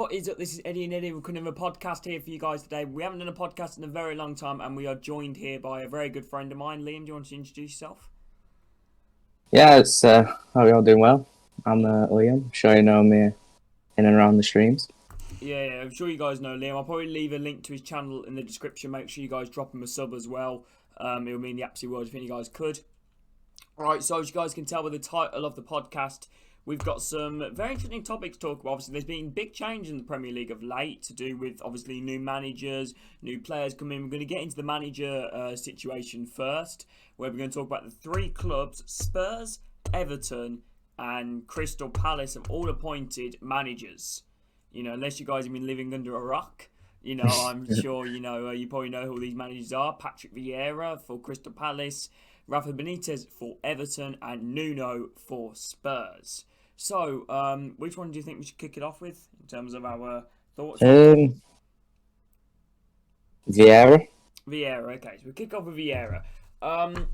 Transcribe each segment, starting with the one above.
What is up? This is Eddie and Eddie. We're going to have a podcast here for you guys today. We haven't done a podcast in a very long time, and we are joined here by a very good friend of mine. Liam, do you want to introduce yourself? Yeah, how are you all doing well? I'm Liam. Sure you know me in and around the streams. Yeah, I'm sure you guys know Liam. I'll probably leave a link to his channel in the description. Make sure you guys drop him a sub as well. It would mean the absolute world if you guys could. Alright, so as you guys can tell by the title of the podcast, we've got some very interesting topics to talk about. Obviously, there's been big change in the Premier League of late to do with, obviously, new managers, new players coming in. We're going to get into the manager situation first, where we're going to talk about the three clubs, Spurs, Everton, and Crystal Palace, have all appointed managers. You know, unless you guys have been living under a rock. You know, I'm sure, you probably know who these managers are. Patrick Vieira for Crystal Palace, Rafa Benitez for Everton, and Nuno for Spurs. So, which one do you think we should kick it off with in terms of our thoughts? Vieira. Vieira, okay. So we'll kick off with Vieira. So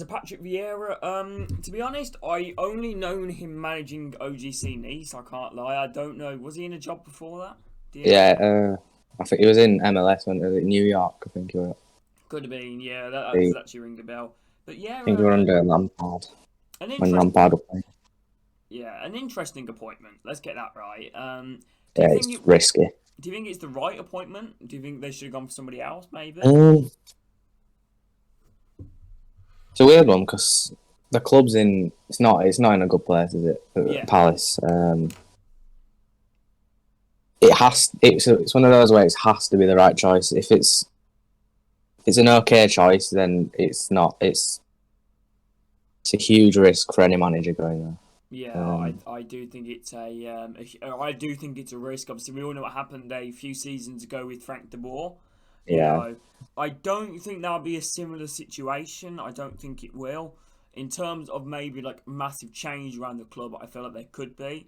Patrick Vieira, to be honest, I only known him managing OGC Nice, I can't lie. I don't know. Was he in a job before that? Yeah, I think he was in MLS, went to New York, I think he was. Could have been, yeah, that does actually ring a bell. But yeah, I think we were under Lampard when Lampard was playing. Yeah, an interesting appointment. Let's get that right. It's risky. Do you think it's the right appointment? Do you think they should have gone for somebody else, maybe? It's a weird one because the club's in. It's not in a good place, is it? Yeah. Palace. It's one of those where it has to be the right choice. If it's an okay choice, then it's not. It's a huge risk for any manager going there. Yeah, I do think it's I do think it's a risk. Obviously, we all know what happened a few seasons ago with Frank de Boer. Yeah. I don't think that'll be a similar situation. I don't think it will. In terms of maybe like massive change around the club, I feel like there could be.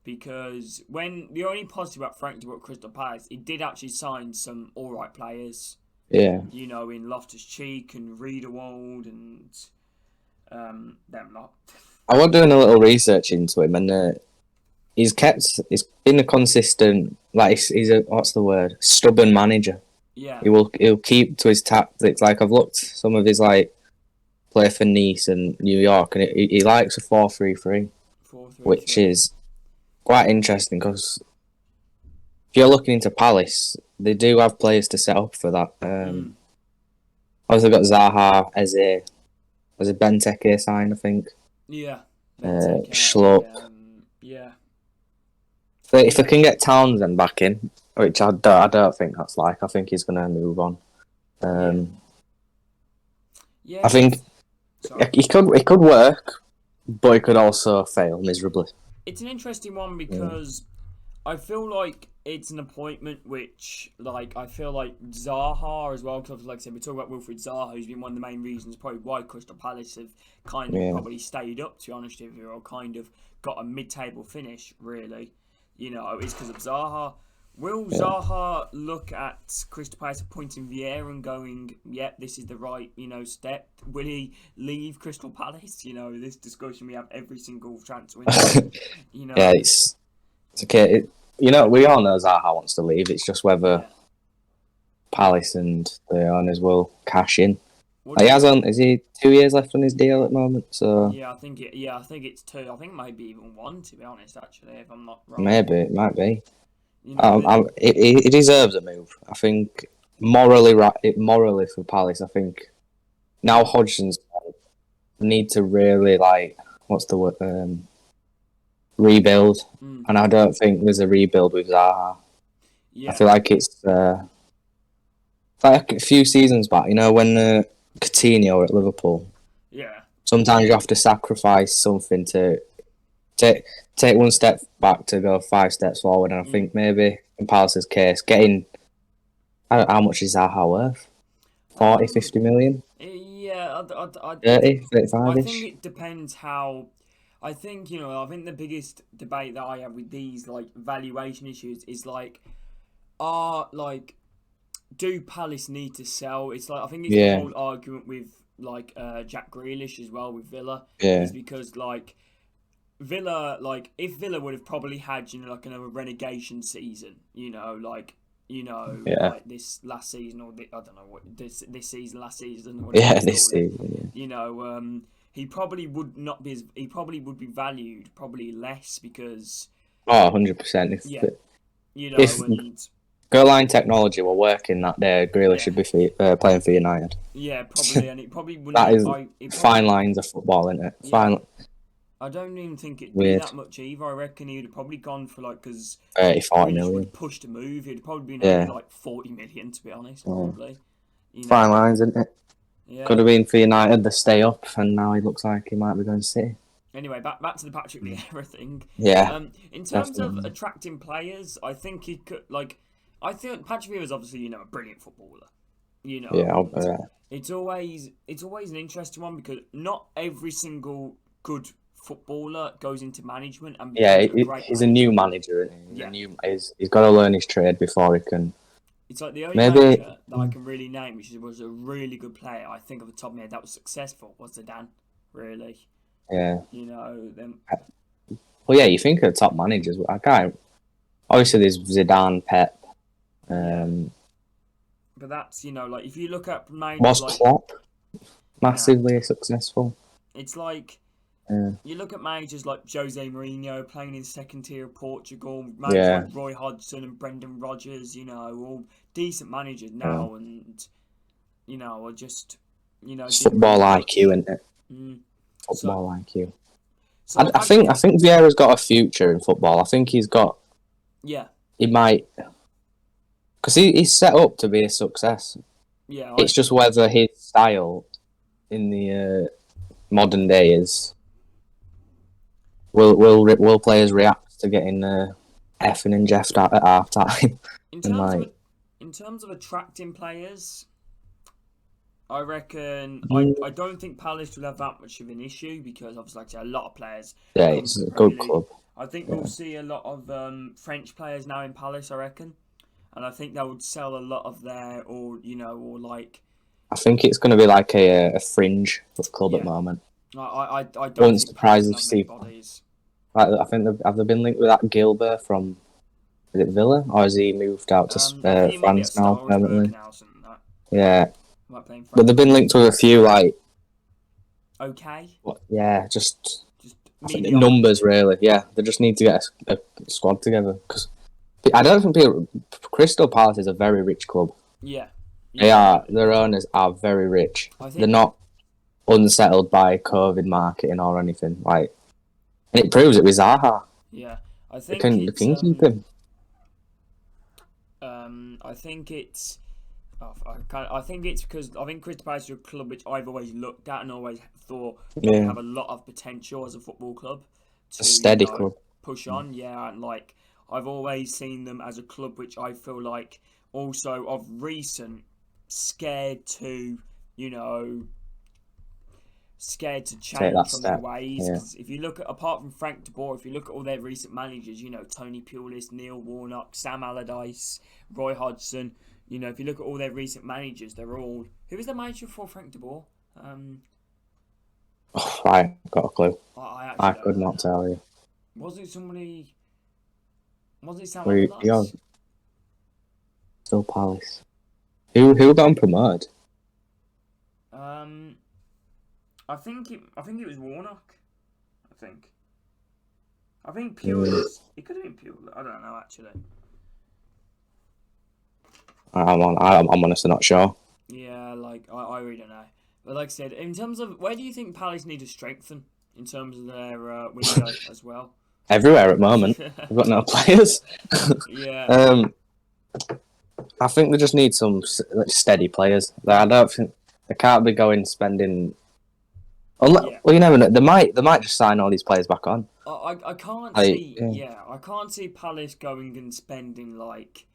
Because when the only positive about Frank de Boer at Crystal Palace, he did actually sign some alright players. Yeah. You know, in Loftus-Cheek and Riedewald and them lot. I was doing a little research into him, and he's been a consistent, like he's a stubborn manager. Yeah, he'll keep to his tactics. Like I've looked some of his play for Nice and New York, and he likes a 4-3-3, which is quite interesting because if you're looking into Palace, they do have players to set up for that. Obviously got Zaha as a Benteke sign, I think. Yeah. Schlupp. Yeah. So if they can get Townsend back in, which I don't think that's I think he's going to move on. I think it could work, but it could also fail miserably. It's an interesting one because I feel like it's an appointment which, I feel like Zaha as well, because like I said, we talk about Wilfried Zaha, who's been one of the main reasons probably why Crystal Palace have kind of probably stayed up, to be honest with you, or kind of got a mid-table finish, really. You know, it's because of Zaha. Will Zaha look at Crystal Palace appointing Vieira and going, yep, this is the right, step? Will he leave Crystal Palace? You know, this discussion we have every single transfer window. Yeah, it's okay. We all know Zaha wants to leave. It's just whether Palace and the owners will cash in. Is he 2 years left on his deal at the moment? So I think it's 2. I think maybe even 1, to be honest. Actually, if I'm not wrong. Maybe it might be. He deserves a move. I think morally for Palace. I think now Hodgson's need to really what's the word? Rebuild, and I don't think there's a rebuild with Zaha. Yeah. I feel like it's like a few seasons back, when Coutinho were at Liverpool. Yeah. Sometimes you have to sacrifice something to take one step back to go 5 steps forward, and I think maybe in Palace's case, getting how much is Zaha worth? 40, 50 million? Yeah, 30, 35-ish? I think it depends how. I think the biggest debate that I have with these valuation issues is do Palace need to sell? It's I think it's the whole argument with Jack Grealish as well with Villa. Yeah. Is because Villa, like, if Villa would have probably had, like another relegation season, Yeah. like this last season, or I don't know what this season, last season, Yeah, whatever you this call it. season. He probably would not be he probably would be valued probably less because Oh, 100%. yeah, If and goal line technology were working that day, Grealish yeah, should be playing for United. probably, and it probably That wouldn't. is It fine probably lines of football, isn't it? yeah. Fine, I don't even think it'd be weird. that much either. I reckon he'd have probably gone for because 30, 40 Grealish million. would push to move. It'd probably been only Yeah. like 40 million to be honest, Yeah. probably. Fine lines, isn't it? Yeah. Could have been for United, the stay up, and now he looks like he might be going to City. Anyway, back to the Patrick Vieira thing. Yeah. In terms of Definitely. attracting players, I think he could I think Patrick Vieira is obviously a brilliant footballer. Yeah. It's always an interesting one because not every single good footballer goes into management and becomes a great he's a manager. new manager, isn't he? Yeah. He's got to learn his trade before he can. It's like the only Maybe. manager that I can really name, which was a really good player. I think off the top of my head that was successful was Zidane. Really. Yeah. Then. Well, yeah, you think of top managers. I can't. Obviously, there's Zidane, Pep. But that's like if you look at managers Was like Klopp massively successful? It's like you look at managers like Jose Mourinho playing in second tier of Portugal, managers like Roy Hodgson and Brendan Rodgers, all decent managers now, and are just It's football IQ, isn't it? Football IQ. So I think Vieira's got a future in football. I think he's got. Yeah. He might, because he's set up to be a success. Yeah. It's just whether his style in the modern day is. Will players react to getting effing and Jeffed at half time? In terms of attracting players, I reckon I don't think Palace will have that much of an issue because obviously, like I say, a lot of players. Yeah, it's a good club. I think we'll see a lot of French players now in Palace, I reckon, and I think they would sell a lot of their I think it's going to be like a fringe club at the moment. I don't Wouldn't think surprise Palace if see. bodies. Like, I think have they been linked with that Gilbert from? Is it Villa or has he moved out to France now permanently? Yeah, but they've been linked with a few like. Okay. Yeah, just numbers really. Yeah, they just need to get a squad together because I don't think Crystal Palace is a very rich club. Yeah. They are. Their owners are very rich. They're not unsettled by COVID marketing or anything like. And it proves it with Zaha. Yeah, I think they can keep him. I think it's. I think it's because I think Crystal Palace is a club which I've always looked at and always thought they have a lot of potential as a football club. A steady club. Push on, and like I've always seen them as a club which I feel like also of recent scared to change from their ways. Because if you look at, apart from Frank de Boer, if you look at all their recent managers, Tony Pulis, Neil Warnock, Sam Allardyce, Roy Hodgson, if you look at all their recent managers, they're all... Who was the manager for Frank de Boer? I haven't got a clue. I could not tell you. Was it Sam Allardyce? Still Palace. Who got him promoted? I think it was Warnock. I think Pulis. It could have been Pulis. I don't know actually. I'm honestly not sure. Yeah, I really don't know. But like I said, in terms of where do you think Palace need to strengthen in terms of their window as well? Everywhere at the moment. We've got no players. Yeah. I think they just need some steady players. I don't think they can't be going spending. Well, you never know. They might just sign all these players back on. I can't see. Yeah, I can't see Palace going and spending like.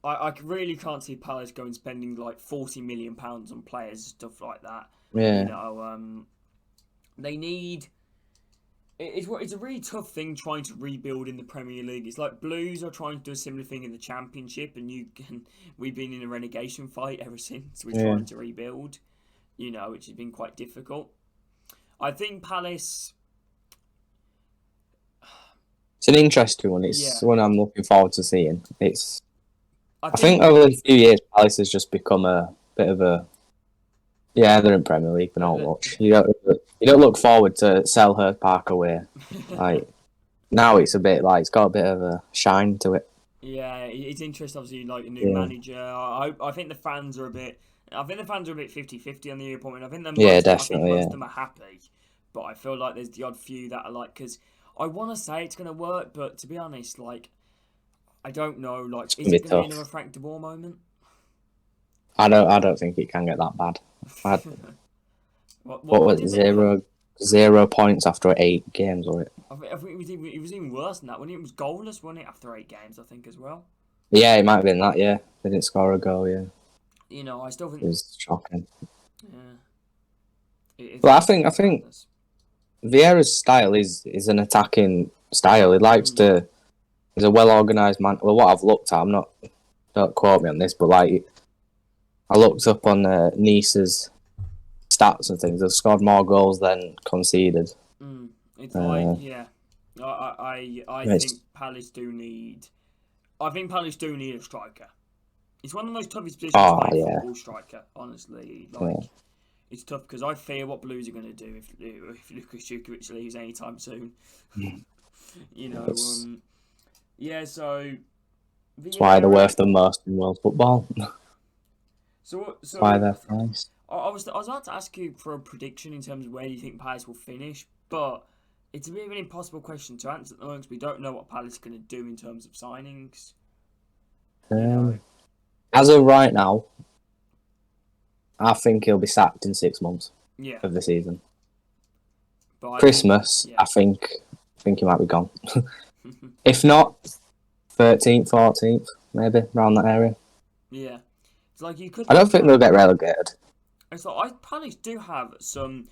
I really can't see Palace going spending like £40 million on players and stuff like that. Yeah. They need. It's a really tough thing trying to rebuild in the Premier League. It's like Blues are trying to do a similar thing in the Championship, and we've been in a relegation fight ever since. We're trying to rebuild, which has been quite difficult. I think Palace. It's an interesting one. It's Yeah. one I'm looking forward to seeing. I I think over the few years, Palace has just become a bit of a they're in Premier League, but not much. You don't look forward to Selhurst Park away. Like now, it's a bit like it's got a bit of a shine to it. Yeah, it's interesting. Obviously, like a new manager. I think the fans are a bit. I think the fans are a bit 50-50 on the new appointment. I think Definitely. most of them are happy, but I feel like there's the odd few that are like, because I want to say it's gonna work, but to be honest, like I don't know. Like, is it gonna be another Frank de Boer moment? I don't think it can get that bad. What was it? 0 points after 8 games, or it? I think it was even worse than that. When it was goalless, wasn't it, after 8 games? I think as well. Yeah, it might have been that. Yeah, they didn't score a goal. Yeah, You know, I still think it was shocking. Yeah. Well, I think Vieira's style is an attacking style. He likes to. He's a well organised man. Well, what I've looked at, don't quote me on this, but like I looked up on Nice's stats and things. They've scored more goals than conceded. It's like, yeah, I think Palace do need. I think Palace do need a striker. It's one of the most toughest positions to play football striker. Honestly, like it's tough because I fear what Blues are going to do if Lucas Jukovic leaves anytime soon. You know, yeah. So that's why they're worth the most in world football. So why they're priced. I was about to ask you for a prediction in terms of where you think Palace will finish, but it's a bit of an impossible question to answer at the moment because we don't know what Palace are going to do in terms of signings. As of right now, I think he'll be sacked in 6 months of the season. But Christmas, I think he might be gone. If not, 13th, 14th, maybe around that area. Yeah, it's like you could. I don't think they'll get relegated. It's like Palace do have some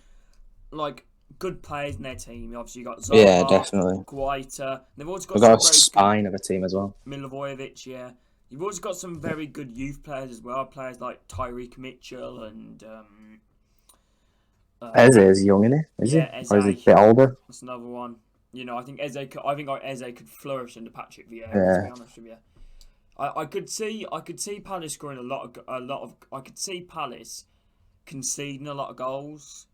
like good players in their team. Obviously, you got Zaha, yeah, definitely. Guaita. They've also got a spine of a team as well. Milivojevic, yeah. You've also got some very good youth players as well. Players like Tyreek Mitchell and Eze is young, isn't he? Is he? Eze. Or is he a bit older? That's another one. You know, I think Eze could flourish under Patrick Vieira. To be honest with you, I could see Palace scoring a lot of. I could see Palace conceding a lot of goals.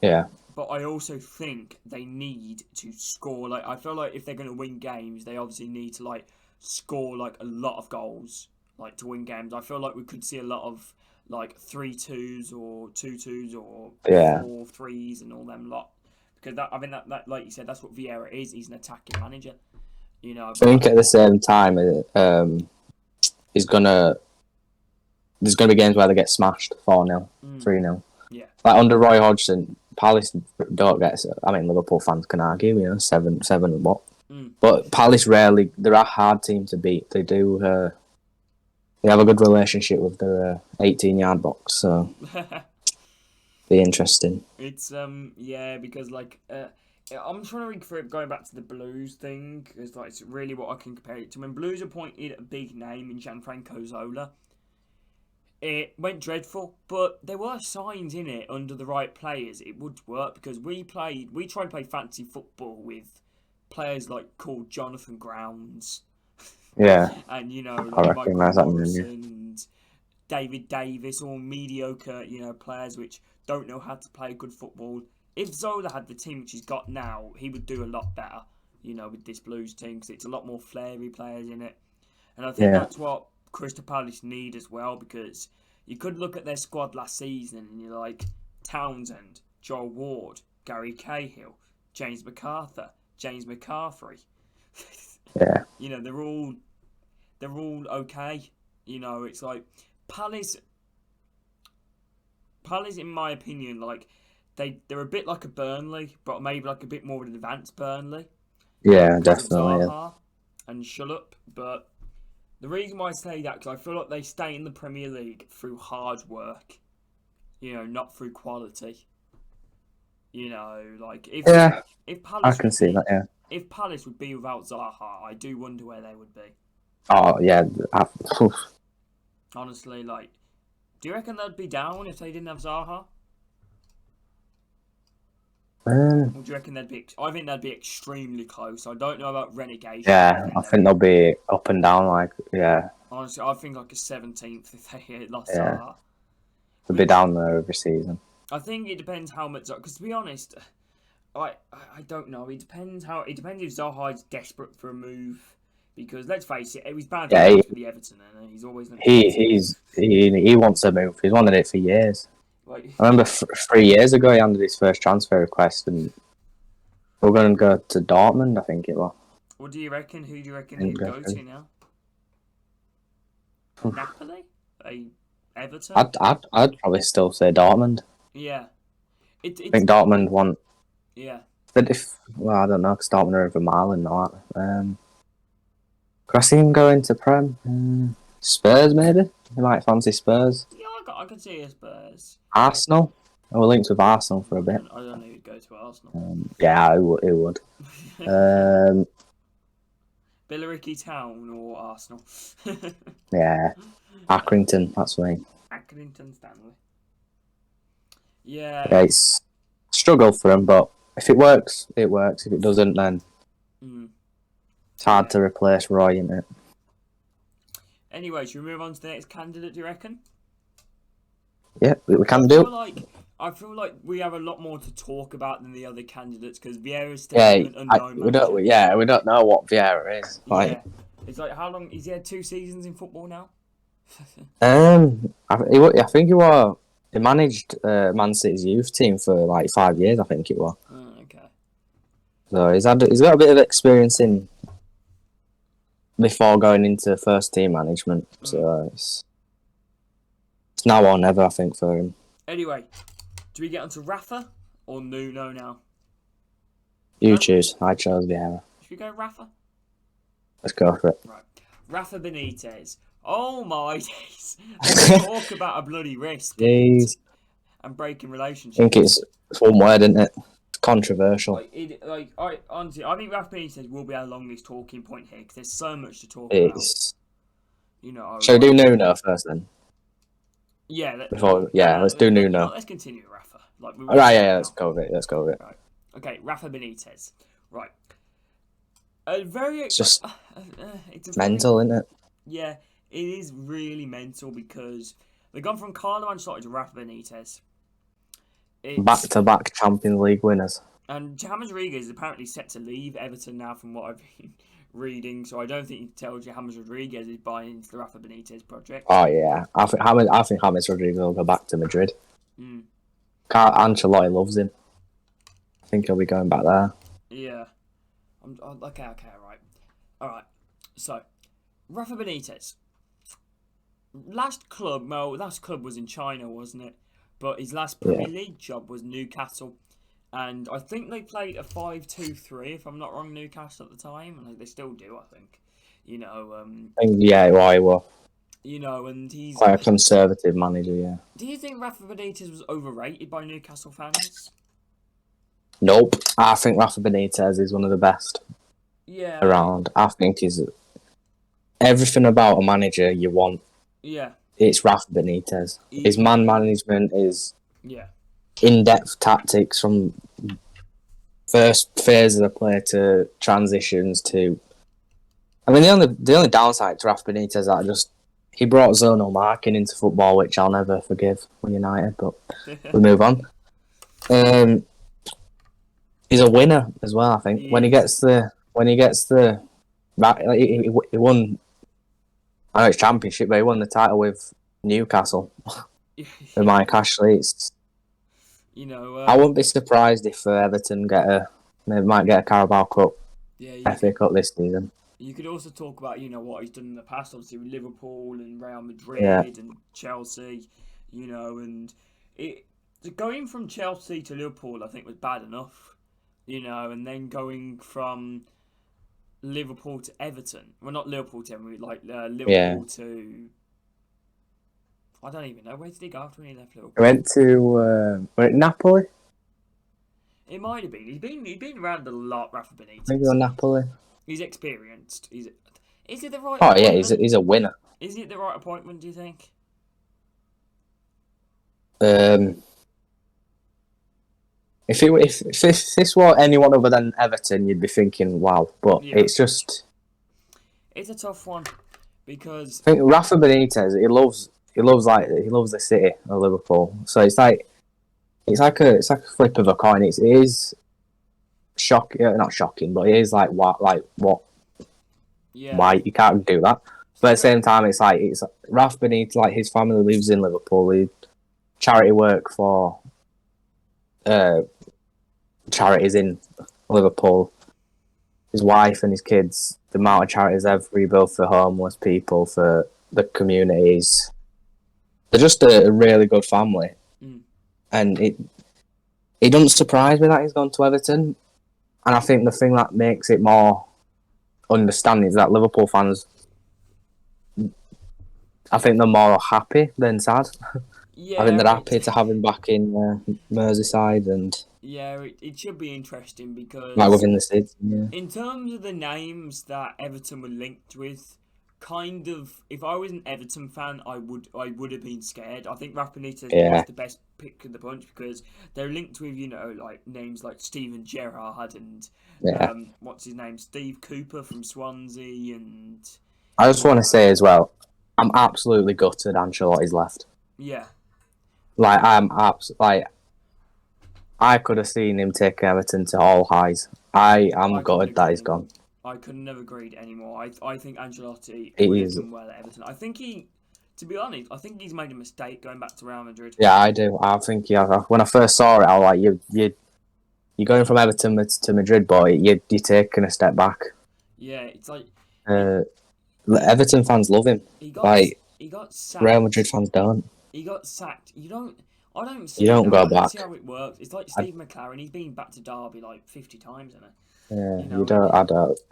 Yeah. But I also think they need to score. Like, I feel like if they're going to win games, they obviously need to like score like a lot of goals, like to win games. I feel like we could see a lot of like 3-2s or 2-2s or 4-3s and all them lot. Because I think that like you said, that's what Vieira is. He's an attacking manager. You know. I think at the same time, there's gonna be games where they get smashed 4-0, 3-0. Yeah. Like under Roy Hodgson, Palace don't get. I mean, Liverpool fans can argue, 7 and what. But Palace rarely. They're a hard team to beat. They do. They have a good relationship with their 18-yard box, so be interesting. It's because like I'm trying to read through it, going back to the Blues thing, because like it's really what I can compare it to. When Blues appointed a big name in Gianfranco Zola, it went dreadful, but there were signs in it under the right players. It would work because we tried to play fancy football with players like called Jonathan Grounds. Yeah. And like Michael Morrison and David Davis, all mediocre, players which don't know how to play good football. If Zola had the team which he's got now, he would do a lot better, with this Blues team because it's a lot more flary players in it. And I think that's what Crystal Palace need as well, because you could look at their squad last season and you're like Townsend, Joel Ward, Gary Cahill, James McArthur, James McCarthy. Yeah. They're all okay. It's like Palace in my opinion, like they're a bit like a Burnley, but maybe like a bit more of an advanced Burnley. Yeah, definitely. Zaha and Schlupp, but the reason why I say that because I feel like they stay in the Premier League through hard work, not through quality. Like if Palace I can see that. Yeah. If Palace would be without Zaha, I do wonder where they would be. Oh yeah. Honestly, like, do you reckon they'd be down if they didn't have Zaha? Or do you reckon they'd be? I think they'd be extremely close. I don't know about relegation. Yeah, I think they'll be up and down. Like, yeah, Honestly, I think like a 17th if they lost yeah, Zaha. they'll be Which down there every season. I think it depends how much. Because to be honest, I don't know. It depends if Zaha is desperate for a move. Because let's face it, he's bound to Yeah, go for the Everton, and he's always going to he wants a move. He's wanted it for years. like. I remember 3 years ago he handed his first transfer request, and we're going to go to Dortmund. I think it was. What do you reckon? Who do you reckon Didn't he'd go go through. to now? Napoli? Everton? I'd probably still say Dortmund. Yeah. I think Dortmund want. Yeah. But I don't know, because Dortmund are over Mile and all that. Could I see him going to Prem? Spurs, maybe? He might fancy Spurs. Yeah, I could see his Spurs. Arsenal? We're linked with Arsenal for a bit. I don't know who'd go to Arsenal. Yeah, it would. Billericay Town or Arsenal? Yeah. Accrington, that's me. Accrington Stanley. Yeah. Yeah, it's a struggle for him, but if it works, it works. If it doesn't, then it's hard to replace Roy, isn't it? Anyway, should we move on to the next candidate, do you reckon? Yeah, we can do. I feel like we have a lot more to talk about than the other candidates because Vieira's still an unknown manager. We don't know what Vieira is. Yeah. It's like, how long? He's had 2 seasons in football now? I think he managed Man City's youth team for like 5 years, I think it was. Oh, okay. So he's got a bit of experience before going into first team management. So it's now or never, I think, for him. Anyway, do we get onto Rafa or Nuno now? You choose. I chose Vieira. Should we go Rafa? Let's go for it. Right. Rafa Benitez. Oh my days. Let's talk about a bloody wrist. Jeez. And breaking relationships. I think it's one word, isn't it? It's controversial. Honestly, I think Rafa Benitez will be our longest talking point here because there's so much to talk about. You know. Shall we do Nuno first then? Yeah. Let's do Nuno. Let's continue with Rafa. Let's go with it. Right. Okay, Rafa Benitez. Right. It's just it's mental, isn't it? Yeah, it is really mental because they've gone from Carlo Ancelotti to Rafa Benitez. Back-to-back Champions League winners. And James Rodriguez is apparently set to leave Everton now, from what I've been reading. So I don't think you can tell James Rodriguez is buying into the Rafa Benitez project. Oh yeah, I think James Rodriguez will go back to Madrid. Ancelotti loves him. I think he'll be going back there. Yeah. Okay, right. All right. So, Rafa Benitez. Last club was in China, wasn't it? But his last Premier League job was Newcastle. And I think they played a 5-2-3, if I'm not wrong, Newcastle at the time. And they still do, I think. You know. He was. You know, and he's quite a conservative manager, yeah. Do you think Rafa Benitez was overrated by Newcastle fans? Nope. I think Rafa Benitez is one of the best around. I think he's everything about a manager you want. Yeah. It's Rafa Benitez. His man management is in-depth tactics from first phase of the play to transitions to. I mean, the only downside to Rafa Benitez is that he brought zonal marking into football, which I'll never forgive with United. But we move on. He's a winner as well. I think when he gets the he won. I know it's Championship, but he won the title with Newcastle. With Mike Ashley. I wouldn't be surprised if Everton might get a Carabao Cup, FA Cup this season. You could also talk about what he's done in the past, obviously with Liverpool and Real Madrid and Chelsea, and going from Chelsea to Liverpool I think was bad enough, and then going from Liverpool to Everton. Well, not Liverpool to Everton, Liverpool to... I don't even know. Where did he go after he left Liverpool? He went to... Napoli? It might have been. He's been around a lot, Rafa Benitez. Maybe on Napoli. He's experienced. Is it the right... Oh, yeah, he's a winner. Is it the right appointment, do you think? if this were anyone other than Everton, you'd be thinking, wow. But it's just, it's a tough one because I think Rafa Benitez, he loves the city of Liverpool. So it's like a flip of a coin. It is not shocking, but it is like what. Why you can't do that? But at the same time, it's Rafa Benitez, like his family lives in Liverpool. He charity work for charities in Liverpool. His wife and his kids, the amount of charities they've rebuilt for homeless people, for the communities. They're just a really good family. And it doesn't surprise me that he's gone to Everton. And I think the thing that makes it more understanding is that Liverpool fans, I think they're more happy than sad. I think they're happy to have him back in Merseyside, and it should be interesting because like within the city. In terms of the names that Everton were linked with, kind of, if I was an Everton fan, I would have been scared. I think Rafa Benitez was the best pick of the bunch because they're linked with like names like Steven Gerrard and what's his name, Steve Cooper from Swansea, and I just want to say as well, I'm absolutely gutted Ancelotti's left. Yeah. Like I could have seen him take Everton to all highs. I am gutted that he's gone. I couldn't have agreed anymore. I think Ancelotti would have done well at Everton. I think to be honest, I think he's made a mistake going back to Real Madrid. Yeah, I do. I think when I first saw it, I was like, you're going from Everton to Madrid, boy. You're taking a step back. Yeah, it's like Everton fans love him. He got sacked. Real Madrid fans don't. He got sacked. I don't see. You don't go back. See how it works. It's like Steve McLaren. He's been back to Derby like 50 times, isn't it? Yeah, you don't.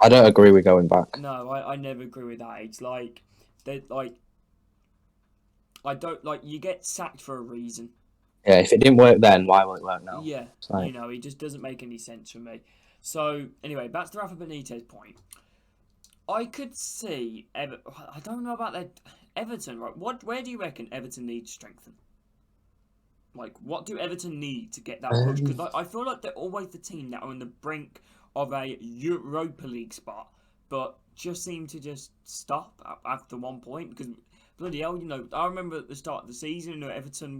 I don't agree with going back. No, I never agree with that. It's like I don't like. You get sacked for a reason. Yeah, if it didn't work then, why will it work now? Yeah, it just doesn't make any sense for me. So anyway, back to Rafa Benitez point. I could see I don't know about that Everton. Right? Where do you reckon Everton needs to strengthen? Like, what do Everton need to get that push? Because I feel like they're always the team that are on the brink of a Europa League spot, but just seem to just stop after one point. Because bloody hell, I remember at the start of the season, everyone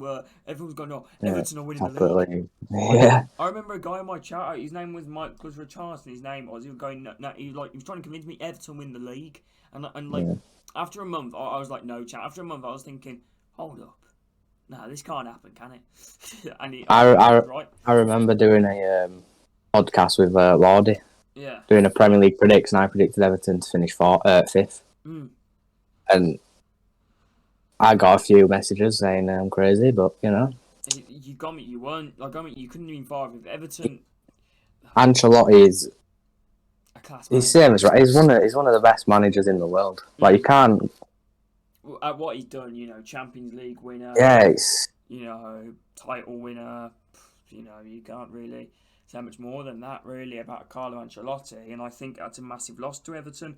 was going, "Oh, Everton are winning the league." Yeah. I remember a guy in my chat. His name was Michael Richardson. His name was. He was going. No, he was trying to convince me Everton win the league, and after a month, I was like, "No, chat." After a month, I was thinking, "Hold up. No, this can't happen, can it?" And I remember doing a podcast with Lordy. Yeah. Doing a Premier League prediction. I predicted Everton to finish fifth. And I got a few messages saying I'm crazy, but you got me. You weren't. Like, you couldn't even fire with Everton. Ancelotti is a class. He's same as right. He's one of the best managers in the world. Like you can't. At what he's done, Champions League winner. Yeah, title winner. You can't really say much more than that, really, about Carlo Ancelotti. And I think that's a massive loss to Everton.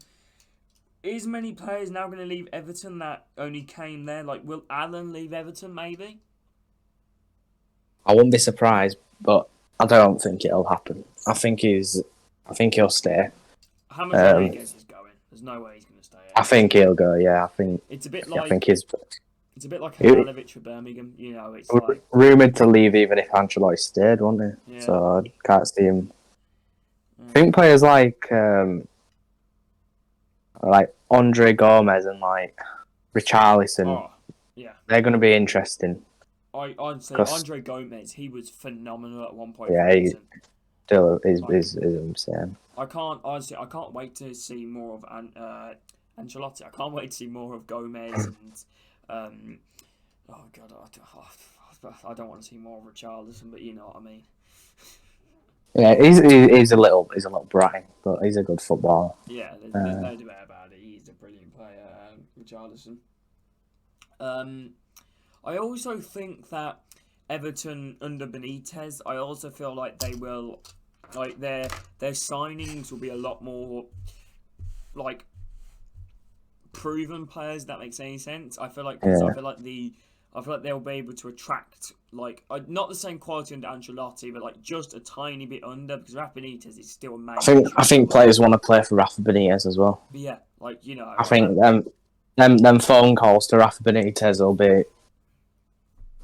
Is many players now going to leave Everton that only came there? Like, will Alan leave Everton, maybe? I wouldn't be surprised, but I don't think it'll happen. I think he'll stay. How much Rodriguez is going? There's no way he's going to stay. I think he'll go. Yeah, I think it's a bit like. I think he's. It's a bit like Handanovic for Birmingham. It's like rumoured to leave even if Ancelotti stayed, wasn't he? Yeah. So I can't see him. I think players like Andre Gomez and Richarlison, they're going to be interesting. I'd say Andre Gomez, he was phenomenal at one point. Yeah, he still is insane. I can't wait to see more of Ancelotti. I can't wait to see more of Gomez and oh god, I don't want to see more of Richarlison, but you know what I mean. Yeah, he's a little bratty, but he's a good footballer. Yeah, there's no debate about it. He's a brilliant player, Richarlison. I also think that Everton under Benitez, I also feel like they will, their signings will be a lot more proven players. If that makes any sense. I feel like the I feel like they'll be able to attract, like, not the same quality under Ancelotti, but like just a tiny bit under, because Rafa Benitez is still a main. I think players want to play for Rafa Benitez as well. But yeah, like, you know. I think them phone calls to Rafa Benitez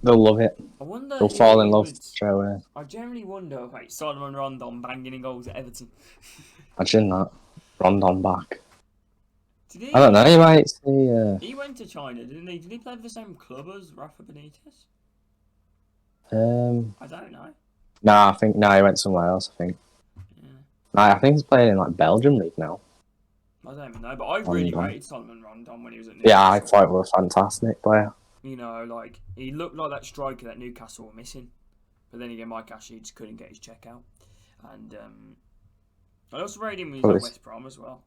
they'll love it. I wonder. They'll fall in love straight away. I generally wonder. Wait, Solomon Rondon banging in goals at Everton. Imagine that. Rondon back. Did he, I don't know. You might see. He went to China, didn't he? Did he play for the same club as Rafa Benitez? I don't know. Nah, I think he went somewhere else. I think. Yeah. Nah, I think he's playing in like Belgium league now. I don't even know, but I really rated Solomon Rondon when he was at Newcastle. Yeah, I thought he was a fantastic player. You know, like, he looked like that striker that Newcastle were missing. But then again, Mike Ashley just couldn't get his check out. And I also rated him when he was at West Brom as well.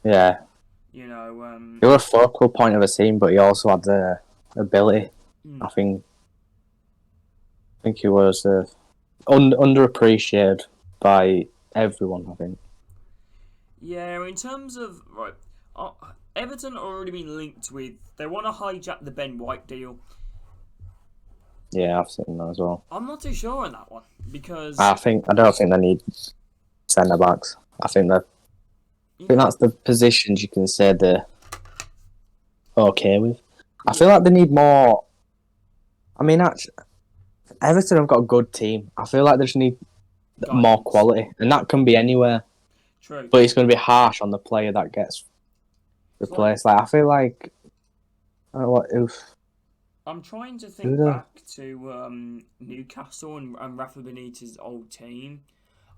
Yeah. You know, he was a focal point of a team, but he also had the ability. I think he was underappreciated by everyone, I think. Yeah, in terms of... Right, Everton have already been linked with... They want to hijack the Ben White deal. Yeah, I've seen that as well. I'm not too sure on that one, because... I don't think they need centre-backs. I think that's the positions you can say they're okay with. I feel like they need more... I mean, actually, Everton have got a good team. I feel like they just need more quality, and that can be anywhere. True. But it's going to be harsh on the player that gets replaced. Like, I feel like... I don't know what... I'm trying to think back to Newcastle and Rafa Benitez's old team.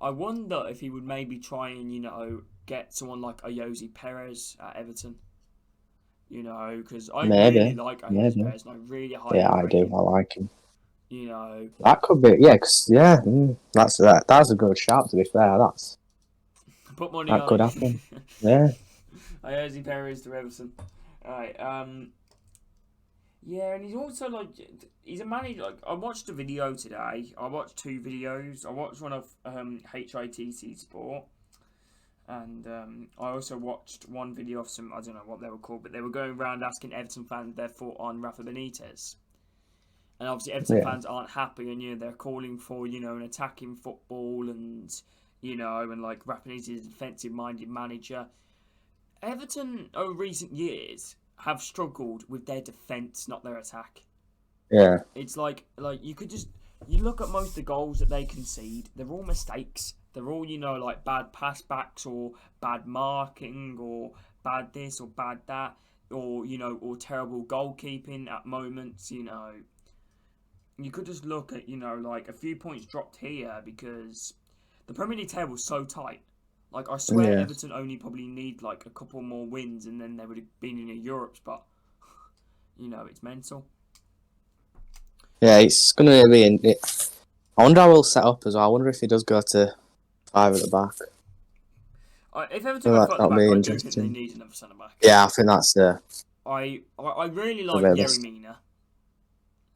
I wonder if he would maybe try and, you know, get someone like Ayoze Perez at Everton. You know, because I really like Ayoze Perez, and I really highly I do. I like him. You know, that could be that's a good shout. To be fair, put money on. That could happen. Yeah. Ayoze Perez to Everton. All right. Yeah, and he's also like, he's a manager. Like, I watched a video today. I watched 2 videos. I watched one of HITC Sport, and I also watched one video of some, I don't know what they were called, but they were going around asking Everton fans their thought on Rafa Benitez. And obviously Everton fans aren't happy, and, you know, they're calling for, you know, an attacking football, and, you know, and like Rafa Benitez is a defensive-minded manager. Everton over recent years have struggled with their defence, not their attack. Yeah. It's like you could just... You look at most of the goals that they concede, they're all mistakes. They're all, you know, like bad pass backs, or bad marking, or bad this or bad that, or, you know, or terrible goalkeeping at moments, you know. You could just look at, you know, like a few points dropped here because the Premier League table is so tight. Like, I swear Everton only probably need like a couple more wins and then they would have been in a Europe spot. You know, it's mental. Yeah, it's going to be in it. I wonder how he'll set up as well. I wonder if he does go to 5 at the back. If Everton go 5 at the back, I do think they need another centre back. Yeah, I think that's the... I really like Yerry Mina.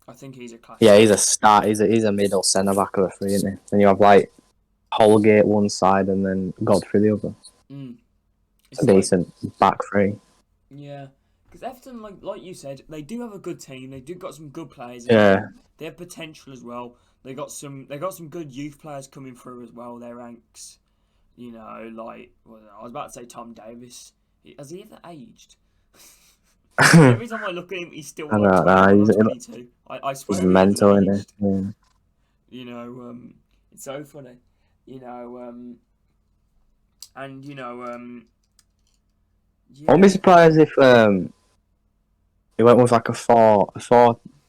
I think he's a class. Yeah, he's a start. He's a middle centre back of the 3, isn't he? And you have like Holgate one side and then Godfrey the other. It's a decent back 3. Yeah, because Everton, like you said, they do have a good team. They do got some good players. Yeah, they have potential as well. They got some good youth players coming through as well. Their ranks, you know, like I was about to say Tom Davis. Has he ever aged? Every time I look at him, he's still like 22. I swear he's mental, isn't he? Yeah. You know, it's so funny. You know, and you know, I wouldn't be surprised if he went with like a four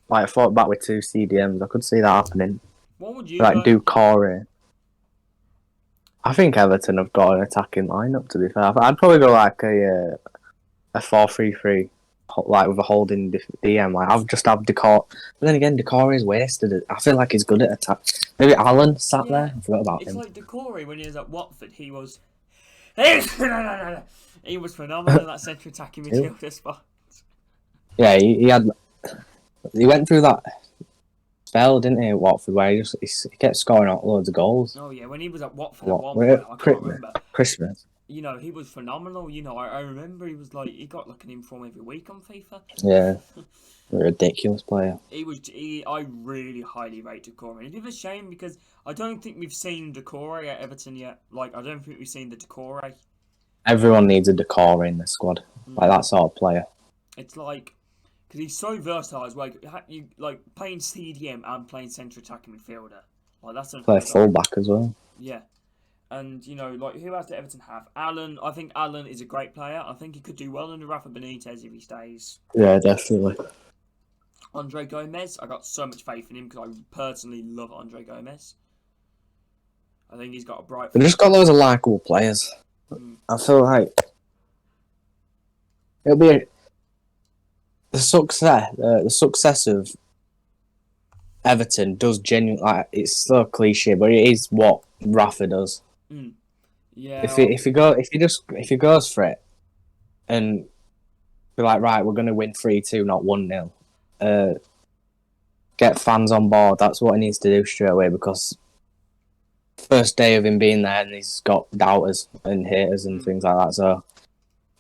back with 2 CDMs. I could see that happening. What would you like do Corey? I think Everton have got an attacking lineup. To be fair, I'd probably go like a 4-3-3. Like with a holding DM, like I've just had Decore, but then again, Decore is wasted. I feel like he's good at attack. Maybe Alan sat there. I forgot about him. It's like Decore when he was at Watford. He was phenomenal in that central attacking midfielder spot. Yeah, he went through that spell, didn't he, at Watford, where he kept scoring out loads of goals. Oh yeah, when he was at Watford, I can't remember. Christmas. you know, he was phenomenal. You know, I remember he was like, he got like an inform every week on FIFA. Yeah, a ridiculous player. I really highly rate Decore. And it's a shame because I don't think we've seen Decore at Everton yet. Like, I don't think we've seen the Decore. Everyone needs a decor in the squad, like that sort of player. It's like, because he's so versatile as well. You like playing CDM and playing centre attacking midfielder. Like that's Play fullback as well. Yeah. And, you know, like, who else did Everton have? Allen. I think Allen is a great player. I think he could do well under Rafa Benitez if he stays. Yeah, definitely. Andre Gomez. I got so much faith in him because I personally love Andre Gomez. I think he's got a bright... They've just got loads of likeable players. I feel like it'll be the success of Everton does genuinely, like, it's so cliche, but it is what Rafa does. Yeah. If he goes for it and be like, right, we're gonna win 3-2, not 1-0. Get fans on board. That's what he needs to do straight away, because first day of him being there, and he's got doubters and haters and things like that. So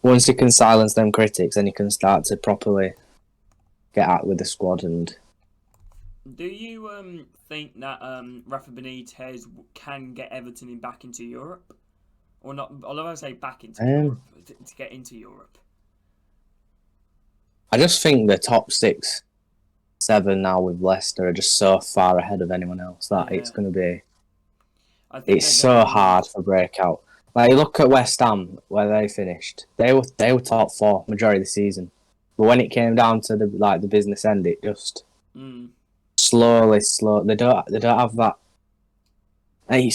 once he can silence them critics, then he can start to properly get at with the squad. And do you think that Rafa Benitez can get Everton back into Europe, or not? I love how I say back into Europe, to get into Europe. I just think the top 6, 7 now with Leicester are just so far ahead of anyone else that it's going to be. It's so hard for breakout. Like, you look at West Ham, where they finished. They were top 4 majority of the season, but when it came down to the business end, it just slowly. They don't have that. You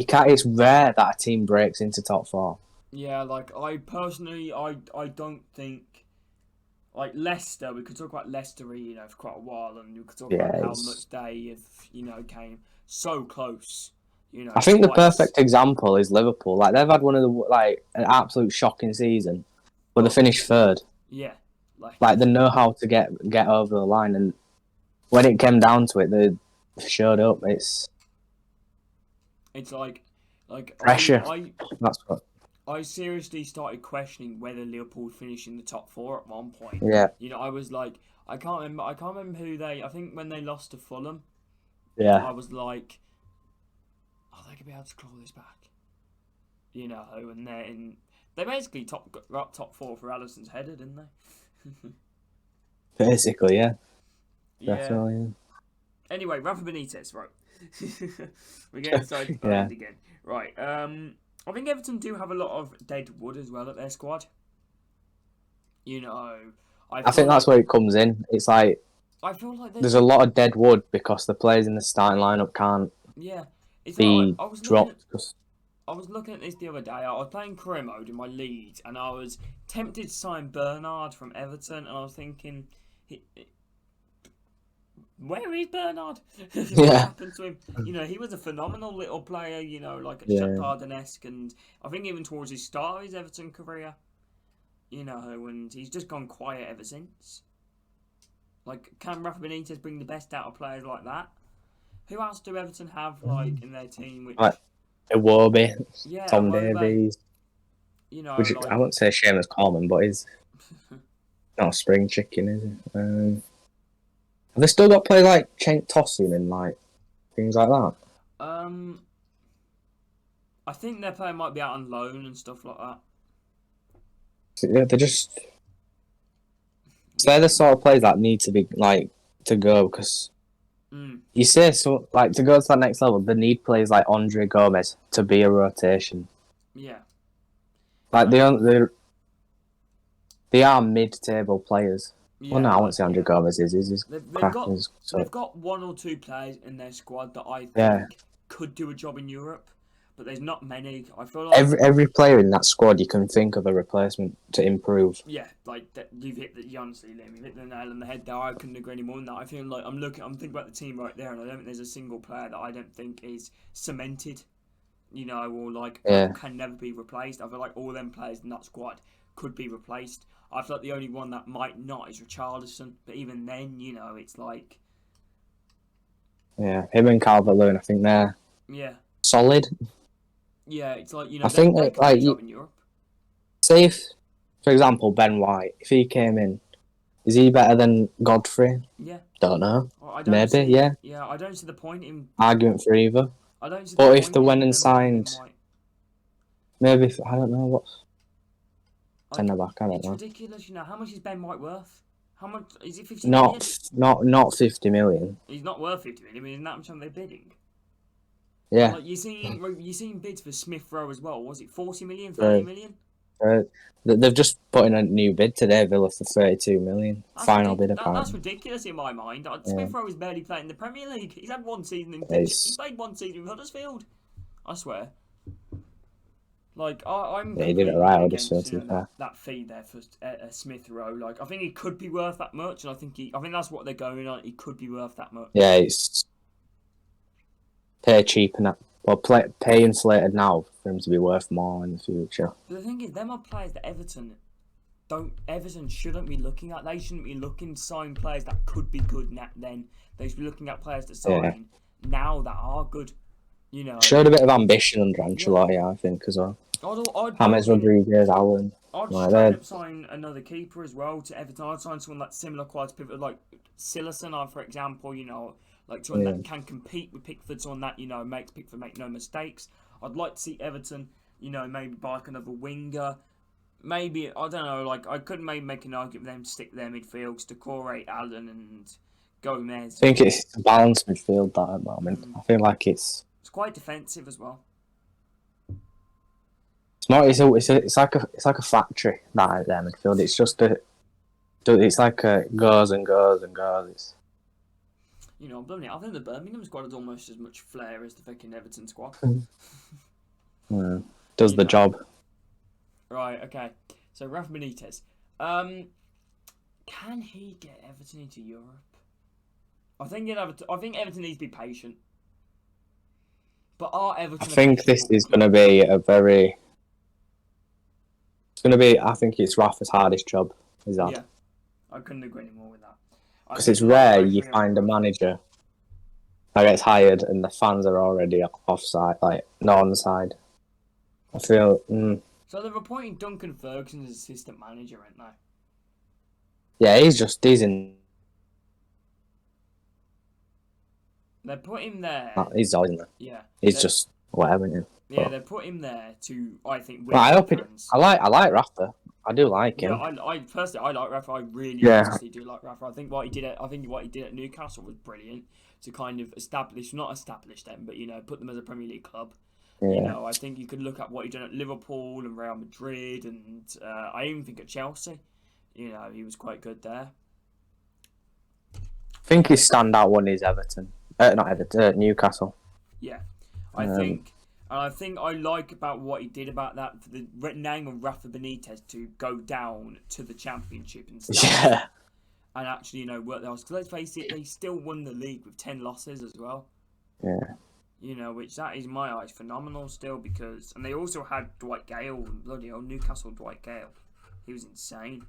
can't. It's rare that a team breaks into top 4. Yeah, like I personally, I don't think. Like Leicester, we could talk about Leicester, you know, for quite a while, and we could talk about how much they have, you know, came so close. You know, I think the perfect example is Liverpool. like they've had one of the an absolute shocking season, but they finished 3rd. Yeah, like they know how to get over the line, and when it came down to it, they showed up. It's like pressure. That's what. I seriously started questioning whether Liverpool would finish in the top 4 at one point. Yeah. You know, I was like, I can't remember who they. I think when they lost to Fulham. Yeah. I was like, oh, they could be able to claw this back. You know, and they basically got top 4 for Alisson's header, didn't they? Basically, yeah. Definitely. Yeah. Anyway, Rafa Benitez, right? We're getting started again, right? I think Everton do have a lot of dead wood as well at their squad. You know, I think that's where it comes in. It's like I feel like there's a lot of dead wood because the players in the starting lineup can't be dropped. I was looking at this the other day. I was playing career mode in my league, and I was tempted to sign Bernard from Everton, and I was thinking, where is Bernard? What happened to him? You know, he was a phenomenal little player, you know, like a Shakhtar-Donetsk, and I think even towards his start of his Everton career, you know, and he's just gone quiet ever since. Like, can Rafa Benitez bring the best out of players like that? Who else do Everton have, like, in their team? Which, Iwobi, Tom Davies. You know, which I wouldn't say Seamus Coleman, but he's not a spring chicken, is it? Have they still got players like Cenk Tosun and like things like that? I think their player might be out on loan and stuff like that. Yeah, they're the sort of players that need to be like to go, because you say so, like, to go to that next level, they need players like Andre Gomez to be a rotation. Yeah, like they are mid-table players. Yeah, well, no, I won't say Andre Gomez is. They've got 1 or 2 players in their squad that I think could do a job in Europe, but there's not many. I feel like every player in that squad you can think of a replacement to improve. Yeah, like you've hit honestly, Liam, you've hit the nail on the head there. I couldn't agree any more than that. I feel like I'm thinking about the team right there, and I don't think there's a single player that I don't think is cemented. You know, or like can never be replaced. I feel like all them players in that squad could be replaced. I feel like the only one that might not is Richarlison, but even then, you know, it's like... Yeah, him and Calvert-Lewin, I think they're solid. Yeah, it's like, I they think could that, do a job in Europe. say if, for example, Ben White, if he came in, is he better than Godfrey? Yeah. Don't know. Well, I don't Maybe, see. yeah. Yeah, I don't see the point in. Argument for either. I don't see the But if point they went in and them getting Ben signed, White. maybe, I don't know what's Like, centre back, I don't it's know. ridiculous. How much is Ben White worth? How much is it? 50 million? Not 50 million. He's not worth 50 million. I mean, that much on they're bidding. Yeah. Like you seen bids for Smith Rowe as well. Was it 40 million, Uh, 30 million? They've just put in a new bid today, Villa, for 32 million. Final bid, apparently. That's ridiculous in my mind. Smith Rowe is barely playing in the Premier League. He's had one season in. He played one season in Huddersfield. I swear. Like I'm Yeah, he did it completely right, against that fee there for Smith Rowe. Like I think he could be worth that much, and I think that's what they're going on. He could be worth that much. Yeah, it's pay cheap and pay inflated now for him to be worth more in the future. But the thing is, them are players that Everton shouldn't be looking at. They shouldn't be looking to sign players that could be good. Then they should be looking at players to sign now that are good. Showed a bit of ambition under Ancelotti, I think, as well. James Rodriguez, Allen. I'd straight up sign another keeper as well to Everton. I'd sign someone that's similar quality pivot, like Silerson, for example. Like someone that can compete with Pickford, someone that makes Pickford make no mistakes. I'd like to see Everton, maybe buy like another winger. Maybe I don't know. Like I could maybe make an argument for them to stick their midfields to Corey, Allen, and Gomez. I think it's a balanced midfield that at the moment. I feel like it's quite defensive as well. It's like a factory that their midfield. It's just it's like goes and goes and goes. I'm blaming it. I think the Birmingham squad has almost as much flair as the fucking Everton squad. Does the job. Right. Okay. So Rafa Benitez, can he get Everton into Europe? I think Everton needs to be patient. But are Everton? I think this is going to be I think it's Rafa's hardest job. Is that? Yeah, I couldn't agree any more with that. Because it's rare you find a manager that gets hired and the fans are already offside, like not on the side. I feel. So they're appointing Duncan Ferguson as assistant manager, aren't they? Yeah, he's in. They put him there. He's always in there. Yeah. He's just whatever. Yeah, they put him there to, I think, win. I like Rafa. I do like him. Yeah, I personally like Rafa. I really honestly do like Rafa. I think what he did at Newcastle was brilliant to kind of not establish them, but put them as a Premier League club. Yeah. I think you could look at what he done at Liverpool and Real Madrid, and I even think at Chelsea. He was quite good there. I think his standout one is Everton. Not Everton, Newcastle. Yeah, I think I like about what he did about that for the name of Rafa Benitez to go down to the Championship and stuff. Yeah. And actually, work their arse. Because let's face it, they still won the league with 10 losses as well. Yeah. Which that is my eyes phenomenal still and they also had Dwight Gale, bloody hell, Newcastle Dwight Gale. He was insane.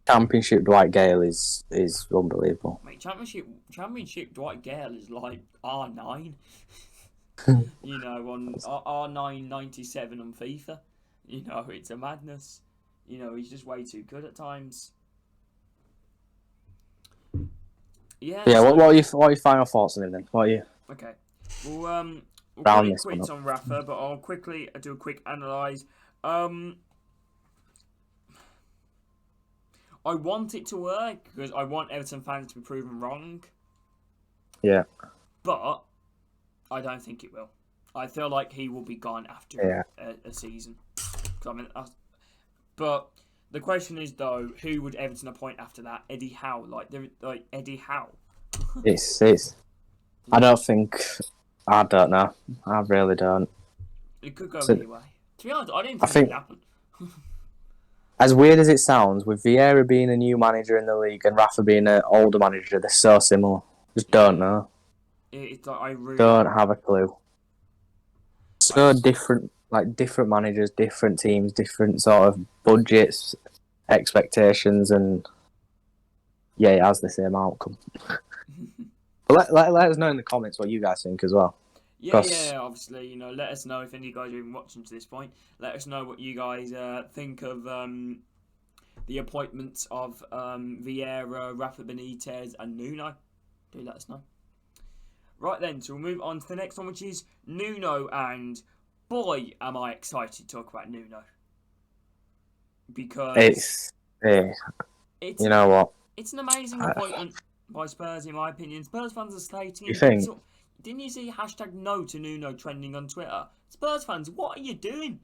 Championship Dwight Gale is unbelievable. Mate, Championship Dwight Gale is like R9. On R9 97 on FIFA. It's a madness. He's just way too good at times. Yeah. Yeah. So, what are your final thoughts on him then? What are you? Okay. We'll probably quit on Rafa, but I'll quickly do a quick analyse. I want it to work because I want Everton fans to be proven wrong. Yeah. But I don't think it will. I feel like he will be gone after a season. But the question is though, who would Everton appoint after that? Eddie Howe, like Eddie Howe. It's. I don't know. I really don't. It could go anyway. To be honest, I didn't think it would happen. As weird as it sounds, with Vieira being a new manager in the league and Rafa being an older manager, they're so similar. Just don't know. It's like I really don't have a clue. So different, like different managers, different teams, different sort of budgets, expectations, and it has the same outcome. But let us know in the comments what you guys think as well. Yeah, obviously, you know, let us know if any of you guys are even watching to this point. Let us know what you guys think of the appointments of Vieira, Rafa Benitez, and Nuno. Do let us know. Right then, so we'll move on to the next one, which is Nuno, and boy, am I excited to talk about Nuno. Because you know what? It's an amazing appointment by Spurs, in my opinion. Spurs fans are slating him. You think? Didn't you see hashtag no to Nuno trending on Twitter? Spurs fans, what are you doing?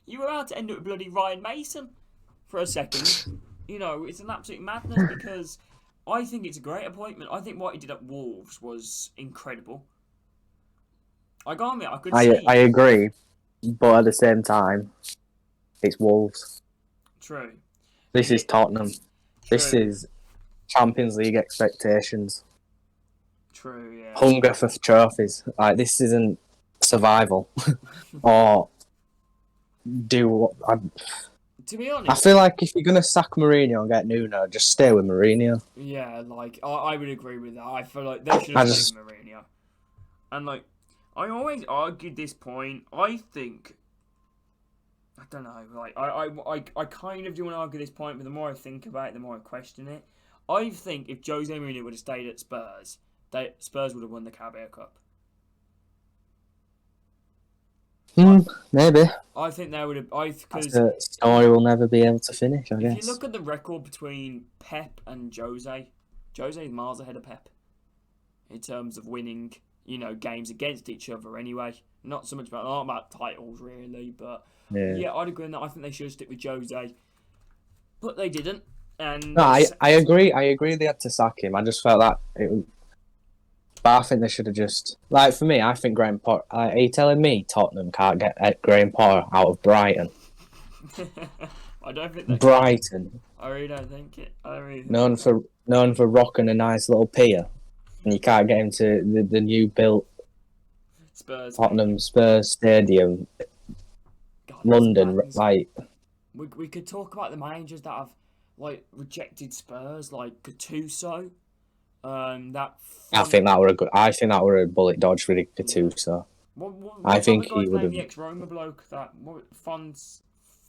You were about to end up with bloody Ryan Mason for a second. You know, it's an absolute madness because I think it's a great appointment. I think what he did at Wolves was incredible. I agree, but at the same time, it's Wolves. True. This is Tottenham. True. This is Champions League expectations. True, yeah. Hunger for trophies. Like, this isn't survival. Or to be honest, I feel like if you're going to sack Mourinho and get Nuno, just stay with Mourinho. Yeah, like, I would agree with that. I feel like they should have stayed with Mourinho. And, like, I always argued this point. I think... I don't know. Like, I kind of do want to argue this point, but the more I think about it, the more I question it. I think if Jose Mourinho would have stayed at Spurs, Spurs would have won the Carabao Cup. Maybe. I think they would have. Because the story will never be able to finish, I guess. If you look at the record between Pep and Jose is miles ahead of Pep in terms of winning, you know, games against each other. Anyway, not so much about titles really, but yeah, I'd agree on that. I think they should stick with Jose, but they didn't. And no, I agree. I agree they had to sack him. I just felt that but I think they should have just... Like, for me, I think Graham Potter... Are you telling me Tottenham can't get Graham Potter out of Brighton? I don't think they Brighton. Can. I really don't think it. Known for rocking a nice little pier. And you can't get him to the new built Tottenham Spurs Stadium. God, London, like... We could talk about the managers that have, like, rejected Spurs, like Gattuso. I think that were a bullet dodge for Gattuso. I think he would have. The ex-Roma bloke that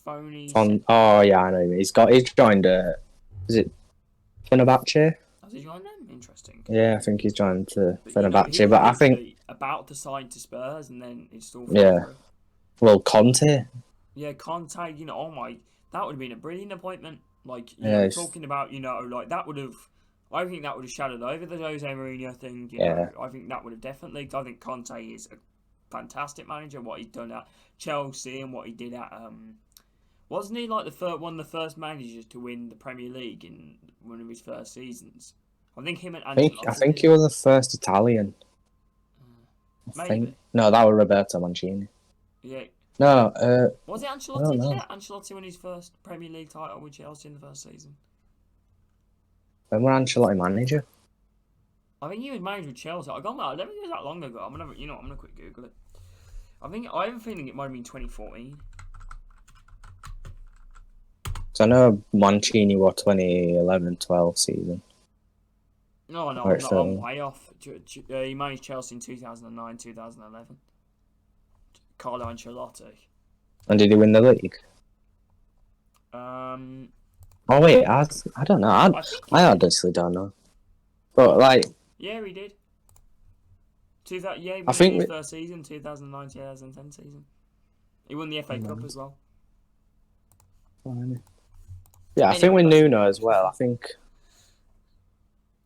Phony. Oh yeah, I know him. He's joined. Is it Fenerbahce? Has he joined them? Interesting. Yeah, I think he's joined Fenerbahce. But I think about to sign to Spurs, and then it's still through. Well, Conte. Yeah, Conte. You know, that would have been a brilliant appointment. Like, you know, talking about, you know, like that would have. I think that would have shadowed over the Jose Mourinho thing. You know, I think that would have definitely... I think Conte is a fantastic manager. What he's done at Chelsea and what he did at... wasn't he like one of the first managers to win the Premier League in one of his first seasons? I think him and Ancelotti... I think he was the first Italian. Maybe. No, that was Roberto Mancini. Yeah. No, was it Ancelotti? Did Ancelotti win his first Premier League title with Chelsea in the first season? When was Ancelotti manager? I think he was manager with Chelsea. I don't think it was that long ago. I'm gonna quick Google it. I have a feeling it might have been 2014. So I know Mancini was 2011-12 season. No, I'm way off. He managed Chelsea in 2009-2011. Carlo Ancelotti. And did he win the league? Oh wait, I don't know. I honestly don't know. But like, yeah, he did. He won his first season, 2009-2010 season. He won the FA Cup as well. Yeah, I think with Nuno as well. I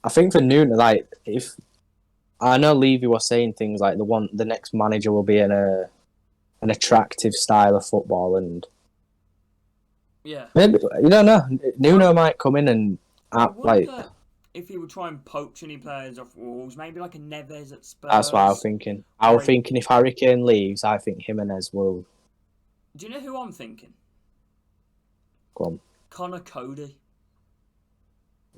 think for Nuno, like, if I know Levy was saying things like the next manager will be in an attractive style of football and. Yeah. Maybe, you don't know. Nuno might come in and if he would try and poach any players off Wolves, maybe like a Neves at Spurs. That's what I was thinking. I was thinking if Harry Kane leaves, I think Jimenez will. Do you know who I'm thinking? Go on. Connor Cody.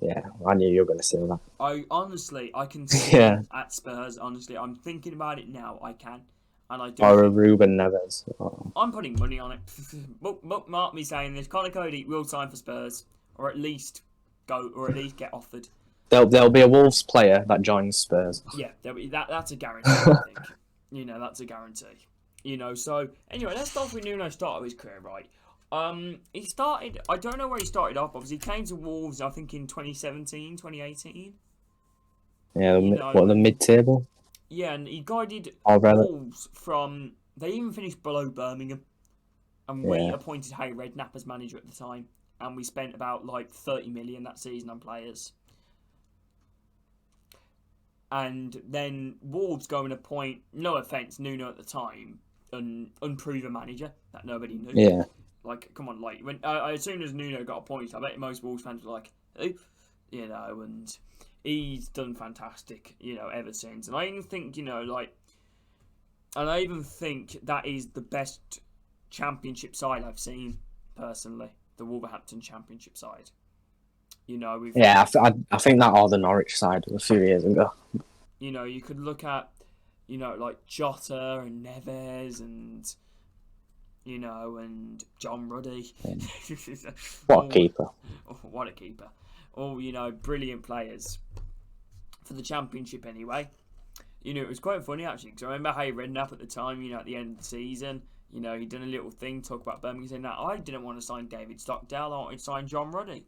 Yeah, I knew you were going to say that. I can see him at Spurs. Honestly, I'm thinking about it now. I can. And I do. Or a Ruben Neves. Oh. I'm putting money on it. Bookmark me saying this. Connor Cody will sign for Spurs, or at least get offered. There'll be a Wolves player that joins Spurs. Yeah, that's a guarantee. I think. You know, that's a guarantee. You know, so anyway, let's start with Nuno start of his career, right? He started, I don't know where he started off. Obviously, he came to Wolves, I think, in 2017, 2018. Yeah, You know, what, the mid-table? yeah, and he guided Oh, really? Wolves from, they even finished below Birmingham. And we Yeah. appointed Harry Redknapp as manager at the time. And we spent about, like, 30 million that season on players. And then Wolves go and appoint, no offence, Nuno at the time, an unproven manager that nobody knew. Yeah. Like, come on, like, when as soon as Nuno got appointed, I bet most Wolves fans were like, who? You know, and he's done fantastic, you know, ever since. And I even think, you know, like, and I even think that is the best Championship side I've seen, personally. The Wolverhampton Championship side. You know, we've... Yeah, I think that or the Norwich side a few years ago. You know, you could look at, you know, like Jota and Neves and, you know, and John Ruddy. What a keeper. What a keeper. All, you know, brilliant players for the Championship anyway. You know, it was quite funny actually, because I remember Harry Redknapp at the time, you know, at the end of the season, you know, he'd done a little thing, talk about Birmingham, saying that I didn't want to sign David Stockdale, I wanted to sign John Ruddy.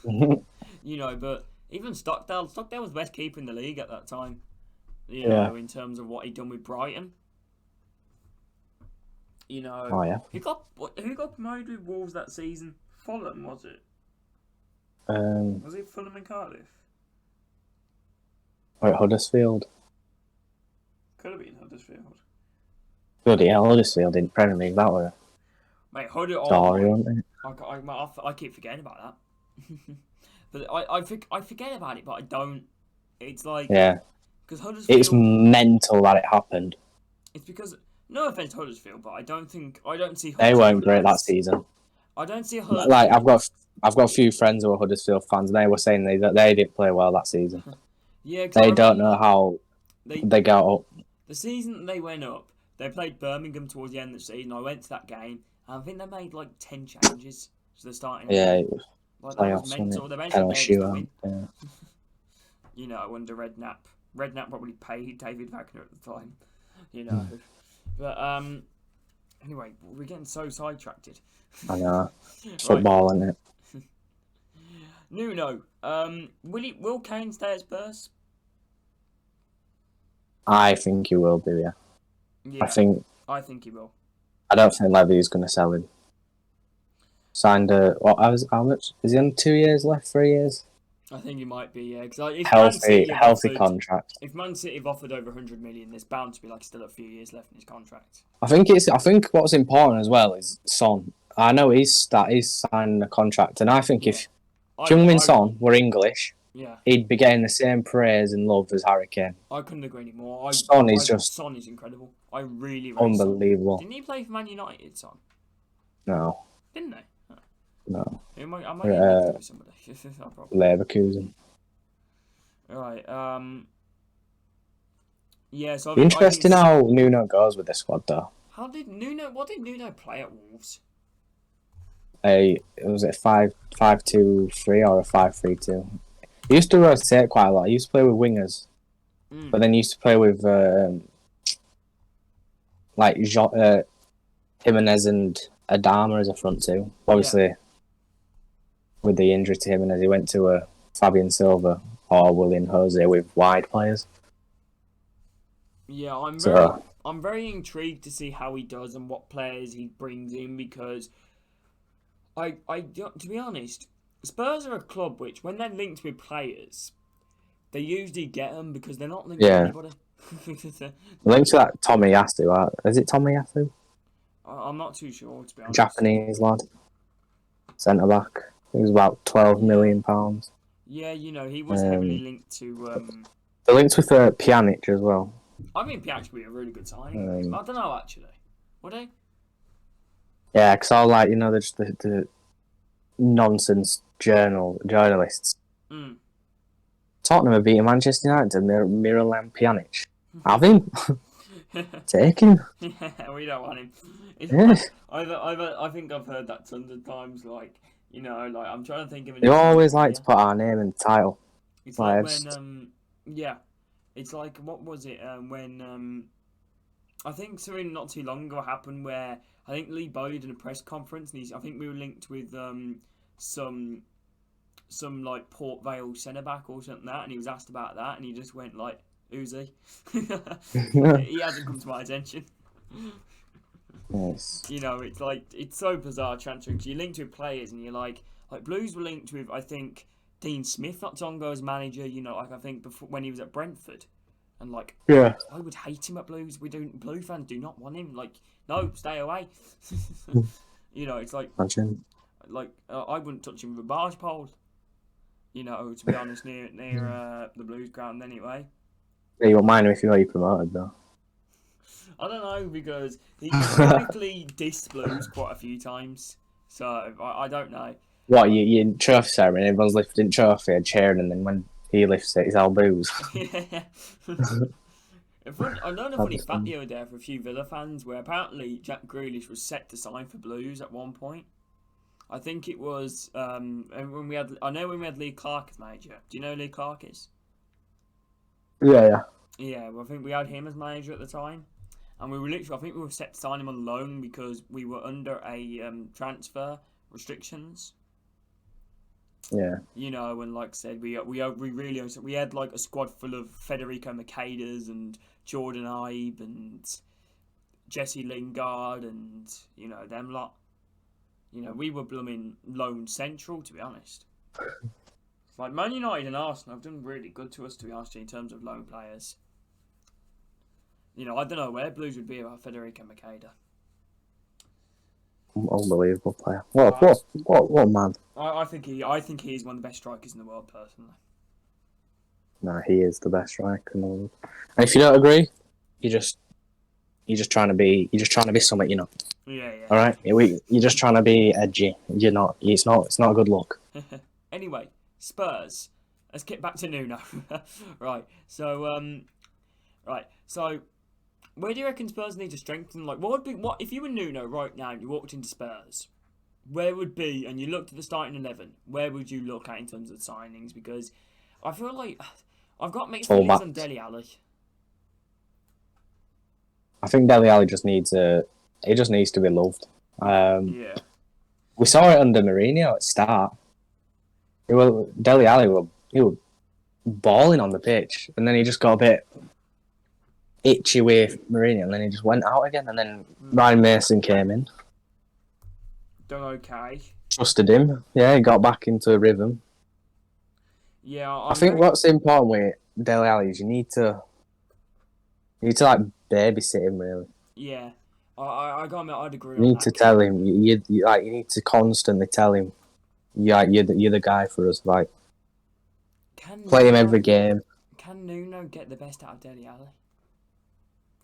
You know, but even Stockdale was the best keeper in the league at that time. You know, in terms of what he'd done with Brighton. You know, oh, yeah. who got promoted with Wolves that season? Fulham, was it? Was it Fulham and Cardiff? Or Huddersfield. Could have been Huddersfield. Bloody hell, Huddersfield in Premier League, that were Mate, story, wasn't it? I keep forgetting about that. But I forget about it, but I don't. It's like... Yeah. Because Huddersfield... It's mental that it happened. It's because... No offence to Huddersfield, but I don't see Huddersfield... They weren't great that season. I don't see Huddersfield... Like, I've got a few friends who are Huddersfield fans, and they were saying they didn't play well that season. Yeah, they don't know how they got up. The season they went up, they played Birmingham towards the end of the season. I went to that game, and I think they made like 10 changes to the starting. Yeah, it was like, that was mental. They eventually managed to win. Yeah. You know, under Redknapp. Redknapp probably paid David Wagner at the time. You know, but anyway, we're getting so sidetracked. I know. Football, isn't it? Nuno, will Kane stay at Spurs? I think he will do, yeah. Yeah, I think he will. I don't think Levy's going to sell him. Signed how much? Is he on 2 years left? 3 years? I think he might be, yeah. Healthy contract. If Man City have offered over 100 million, there's bound to be like still a few years left in his contract. I think what's important as well is Son. I know he's signed a contract, and I think if Heung-min Son were English, yeah, he'd be getting the same praise and love as Harry Kane. I couldn't agree anymore. Son is incredible. I really unbelievable. Didn't he play for Man United, Son? No. Didn't they? No. I might get with somebody. Leverkusen. Right. Yeah. So Interesting how Nuno goes with the squad, though. What did Nuno play at Wolves? Was it 5-2-3 or a 5-3-2? He used to rotate quite a lot. He used to play with wingers, but then he used to play with like Jimenez and Adama as a front two. Obviously, with the injury to Jimenez, he went to Fabian Silva or William Jose with wide players. Yeah, I'm very intrigued to see how he does and what players he brings in, because to be honest, Spurs are a club which, when they're linked with players, they usually get them because they're not linked to anybody. Linked to that Tomiyasu. Is it Tomiyasu? I'm not too sure, to be honest. Japanese lad. Centre back. He was about £12 million. Yeah, you know, he was heavily linked to... They're linked with Pjanic as well. I mean, Pjanic would be a really good signing. I don't know, actually. Would he? Yeah, because I like, you know, the nonsense journalists. Tottenham are beating Manchester United to Miralem Pjanic. Have him. Take him. We don't want him. I think I've heard that tons of times. Like, you know, like I'm trying to think of. They always like to put our name in the title. It's like when it's like, what was it when I think something not too long ago happened where I think Lee Boyd in a press conference, and I think we were linked with some like Port Vale centre back or something like that, and he was asked about that, and he just went like, "Who's he?" He hasn't come to my attention. Yes. You know, it's like it's so bizarre transferring because you're linked with players, and you're like Blues were linked with I think Dean Smith not too long ago as manager. You know, like I think before when he was at Brentford. And like, Yeah. I would hate him at Blues. Blue fans do not want him. Like, no, stay away. You know, it's like, Imagine. I wouldn't touch him with a barge pole. You know, to be honest, near the Blues ground anyway. Yeah, you won't mind him if you know you're promoted, though. I don't know because he publicly dissed Blues quite a few times. So I don't know. What, you trophy ceremony, everyone's lifting trophy and cheering, and then when he lifts it, he's all booze. Yeah. I know a funny fact the other day for a few Villa fans where apparently Jack Grealish was set to sign for Blues at one point. I think it was when we had Lee Clark as manager. Do you know who Lee Clark is? Yeah. Yeah, well, I think we had him as manager at the time, and I think we were set to sign him on loan because we were under a transfer restrictions. Yeah. You know, and like I said, we had like a squad full of Federico Macedas and Jordan Ibe and Jesse Lingard and you know them lot. You know, we were blooming loan central to be honest. Like Man United and Arsenal have done really good to us to be honest in terms of loan players. You know, I don't know where Blues would be about Federico Macedo. Unbelievable player. What man? I think he is one of the best strikers in the world personally. No, he is the best striker in the world. And if you don't agree, you're just trying to be something you're not. Yeah. All right, you're just trying to be edgy. You're not. It's not a good look. Anyway, Spurs. Let's get back to Nuno. Right. So, where do you reckon Spurs need to strengthen? Like, what if you were Nuno right now and you walked into Spurs? Where would be, and you looked at the starting 11, where would you look at in terms of signings? Because I feel like I've got mixed feelings on Dele Alli. I think Dele Alli just needs to be loved. Yeah. We saw it under Mourinho at the start. Dele Alli was balling on the pitch, and then he just got a bit itchy with Mourinho, and then he just went out again, and then Ryan Mason came in. Done okay. Trusted him. Yeah, he got back into a rhythm. Yeah, I think what's important with Dele Alli is you need to like babysit him really. Yeah, I got him. I'd agree. You need to tell him. You need to constantly tell him. Yeah, you're the guy for us. Like, play him every game. Can Nuno get the best out of Dele Alli?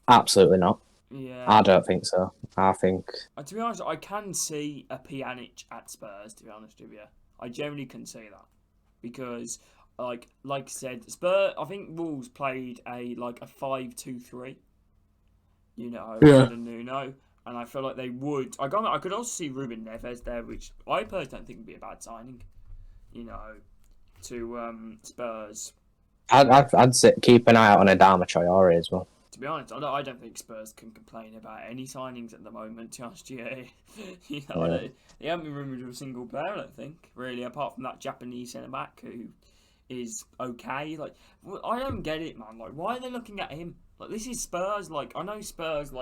Absolutely not. Yeah, I don't think so. I think. To be honest, I can see a Pjanic at Spurs. To be honest with you, I generally can see that because, like I said, Spurs. I think Wolves played a 5-2-3. You know, under Nuno, and I feel like they would. I could also see Ruben Neves there, which I personally don't think would be a bad signing. You know, to Spurs. I'd say keep an eye out on Adama Traore as well. To be honest, I don't think Spurs can complain about any signings at the moment. Just you know, they haven't been rumoured of a single player. I don't think really, apart from that Japanese centre back who is okay. Like, I don't get it, man. Like, why are they looking at him? Like, this is Spurs. Like, I know Spurs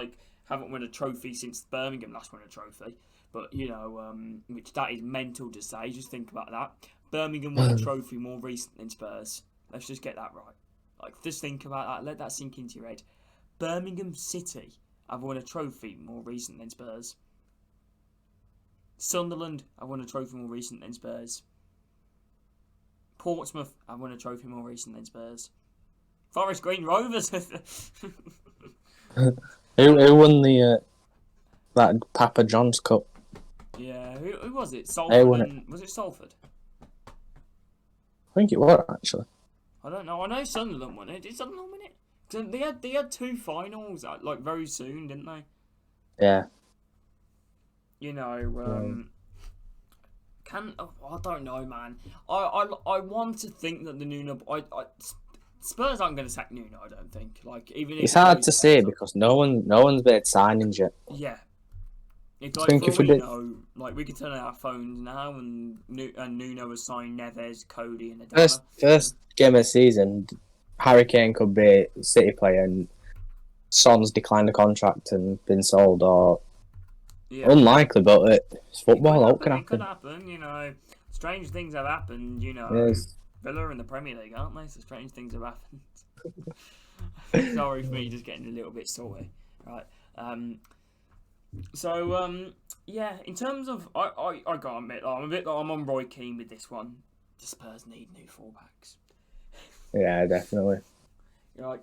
haven't won a trophy since Birmingham last won a trophy, but you know, which that is mental to say. Just think about that. Birmingham won a trophy more recent than Spurs. Let's just get that right. Like, just think about that. Let that sink into your head. Birmingham City have won a trophy more recent than Spurs. Sunderland have won a trophy more recent than Spurs. Portsmouth have won a trophy more recent than Spurs. Forest Green Rovers. Who won the that Papa John's Cup? Yeah, who was it? Salford. Was it Salford? I think it was actually. I don't know. I know Sunderland won it. Did Sunderland win it? They had two finals very soon, didn't they? Yeah. You know, I don't know, man. I want to think that the Nuno. Spurs aren't going to sack Nuno, I don't think. Like, even if It's he hard goes to say better. because no one's made signings yet. Yeah. If, I like, think for if all we we did, know, like, we could turn on our phones now and Nuno has signed Neves, Cody, and Adama. first game of the season, Harry Kane could be a City player and Son's declined the contract and been sold, or unlikely, but it's football. It Could happen, you know. Strange things have happened, you know. Yes. Villa are in the Premier League, aren't they? So strange things have happened. Sorry for me just getting a little bit salty. Right. Yeah, in terms of... I gotta admit, I'm on Roy Keane with this one. The Spurs need new fullbacks. Yeah, definitely. You're like...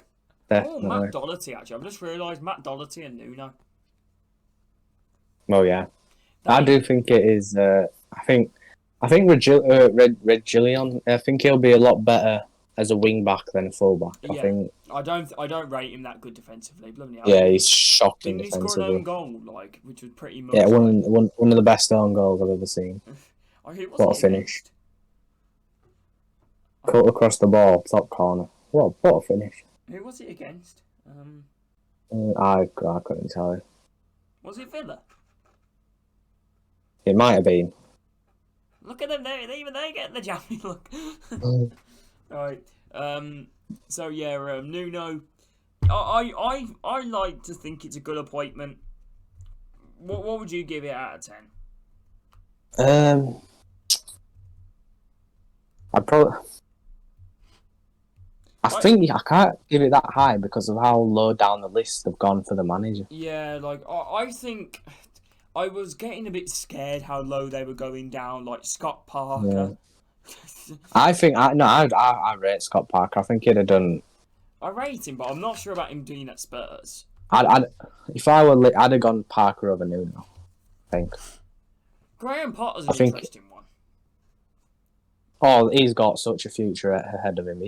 Definitely. Oh, Matt Doherty, actually. I've just realised Matt Doherty and Nuno. Well, yeah. I do think it is... I think Reguilon, I think he'll be a lot better as a wing-back than a full-back. Yeah. I don't rate him that good defensively. Bloody hell. Yeah, he's shocking Didn't he score an defensively. own goal, like, which was pretty much... Yeah, one of the best own goals I've ever seen. What a finish. Cut across the ball, top corner. What a finish. Who was it against? I couldn't tell you. Was it Villa? It might have been. Look at them there. Even they get the jammy look. Right. So yeah, Nuno. I like to think it's a good appointment. What would you give it out of 10? I think I can't give it that high because of how low down the list have gone for the manager. Yeah, like I think I was getting a bit scared how low they were going down, like Scott Parker. Yeah. I rate Scott Parker. I think he'd have done. I rate him, but I'm not sure about him doing at Spurs. If I were, I'd have gone Parker over Nuno. I think. Graham Potter's an interesting one. Oh, he's got such a future ahead of him.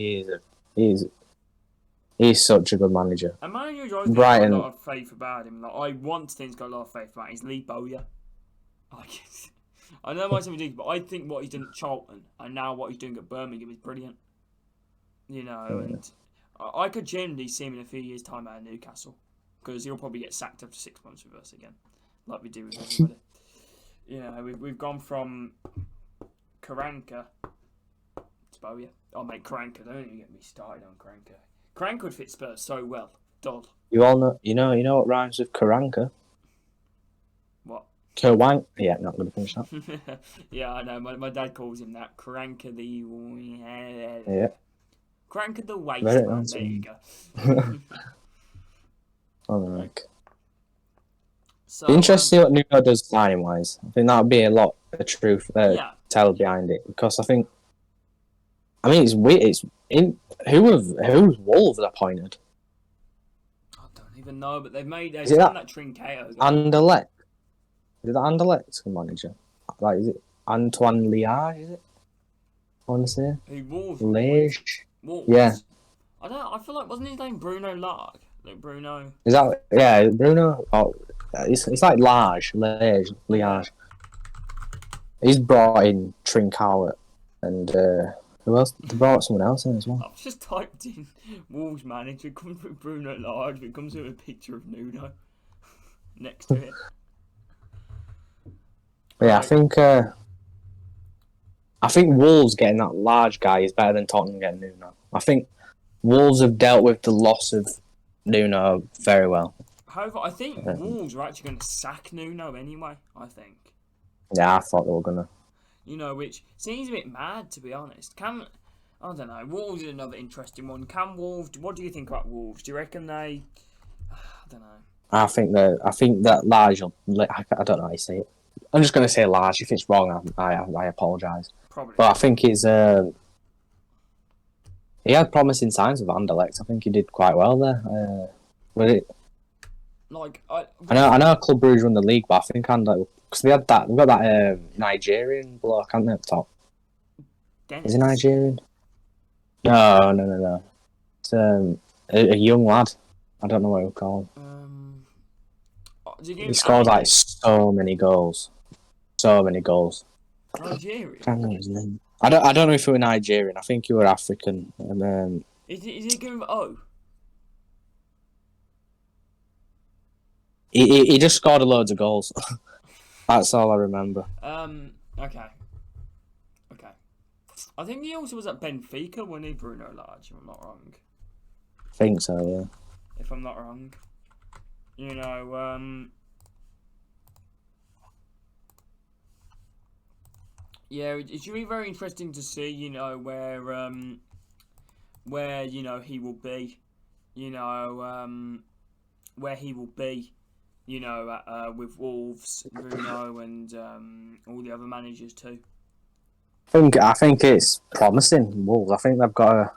He's such a good manager. A manager who I've got a lot of faith about him. Like, I want to think he's got a lot of faith about him. Is Lee Bowyer. I know it might sound ridiculous, but I think what he's done at Charlton and now what he's doing at Birmingham is brilliant. You know, and I could genuinely see him in a few years' time out of Newcastle because he'll probably get sacked after 6 months with us again, like we do with everybody. You know, we've gone from Karanka to Bowyer. Oh, mate, Karanka, don't even get me started on Karanka. Karanka would fit Spurs so well. Dodd. You all know, you know what rhymes with Karanka? What? Kerwank? Yeah, not going to finish that. Yeah, I know. My dad calls him that. Karanka the... Yeah. Karanka the waste man. There you go. Alright. So, interesting what Nuno does signing-wise. I think that would be a lot of truth tell behind it because I think... I mean, it's weird. Who's Wolves appointed? I don't even know, but they've done that Trinqueo. Anderlecht? Is it the Anderlecht manager? Like, is it Antoine Liage? Is it? I want to say. Who Wolves? Wolves. Yeah. I feel like wasn't his name Bruno Largue? Like Bruno. Is that Bruno? Oh, it's like Liage. He's brought in Trinqueo and. Who else? They brought someone else in as well. I've just typed in Wolves manager, it comes with Bruno Large, it comes with a picture of Nuno next to it. Yeah, I think Wolves getting that large guy is better than Tottenham getting Nuno. I think Wolves have dealt with the loss of Nuno very well. However, I think Wolves are actually going to sack Nuno anyway, I think. Yeah, I thought they were going to. You know, which seems a bit mad, to be honest. I don't know. Wolves is another interesting one. What do you think about Wolves? Do you reckon they... I don't know. I think that large... I don't know how you say it. I'm just going to say large. If it's wrong, I apologise. Probably. But I think he's... he had promising signs with Anderlecht. I think he did quite well there. I know Club Brugge won the league, but I think Anderlecht... Because they've got that Nigerian bloke, haven't they, up top? Dennis. Is he Nigerian? No. It's a young lad. I don't know what he'll call him. He scored like so many goals. Nigerian? I can't remember his name. I don't know if he was Nigerian. I think he was African. And Is it going with O? He just scored a loads of goals. That's all I remember. Okay. Okay. I think he also was at Benfica when he Bruno Lage, if I'm not wrong. I think so, yeah. If I'm not wrong. You know, yeah, it should be very interesting to see, you know, where you know he will be, you know, where he will be, you know, with Wolves, Bruno, and all the other managers too. I think it's promising. Wolves. I think they're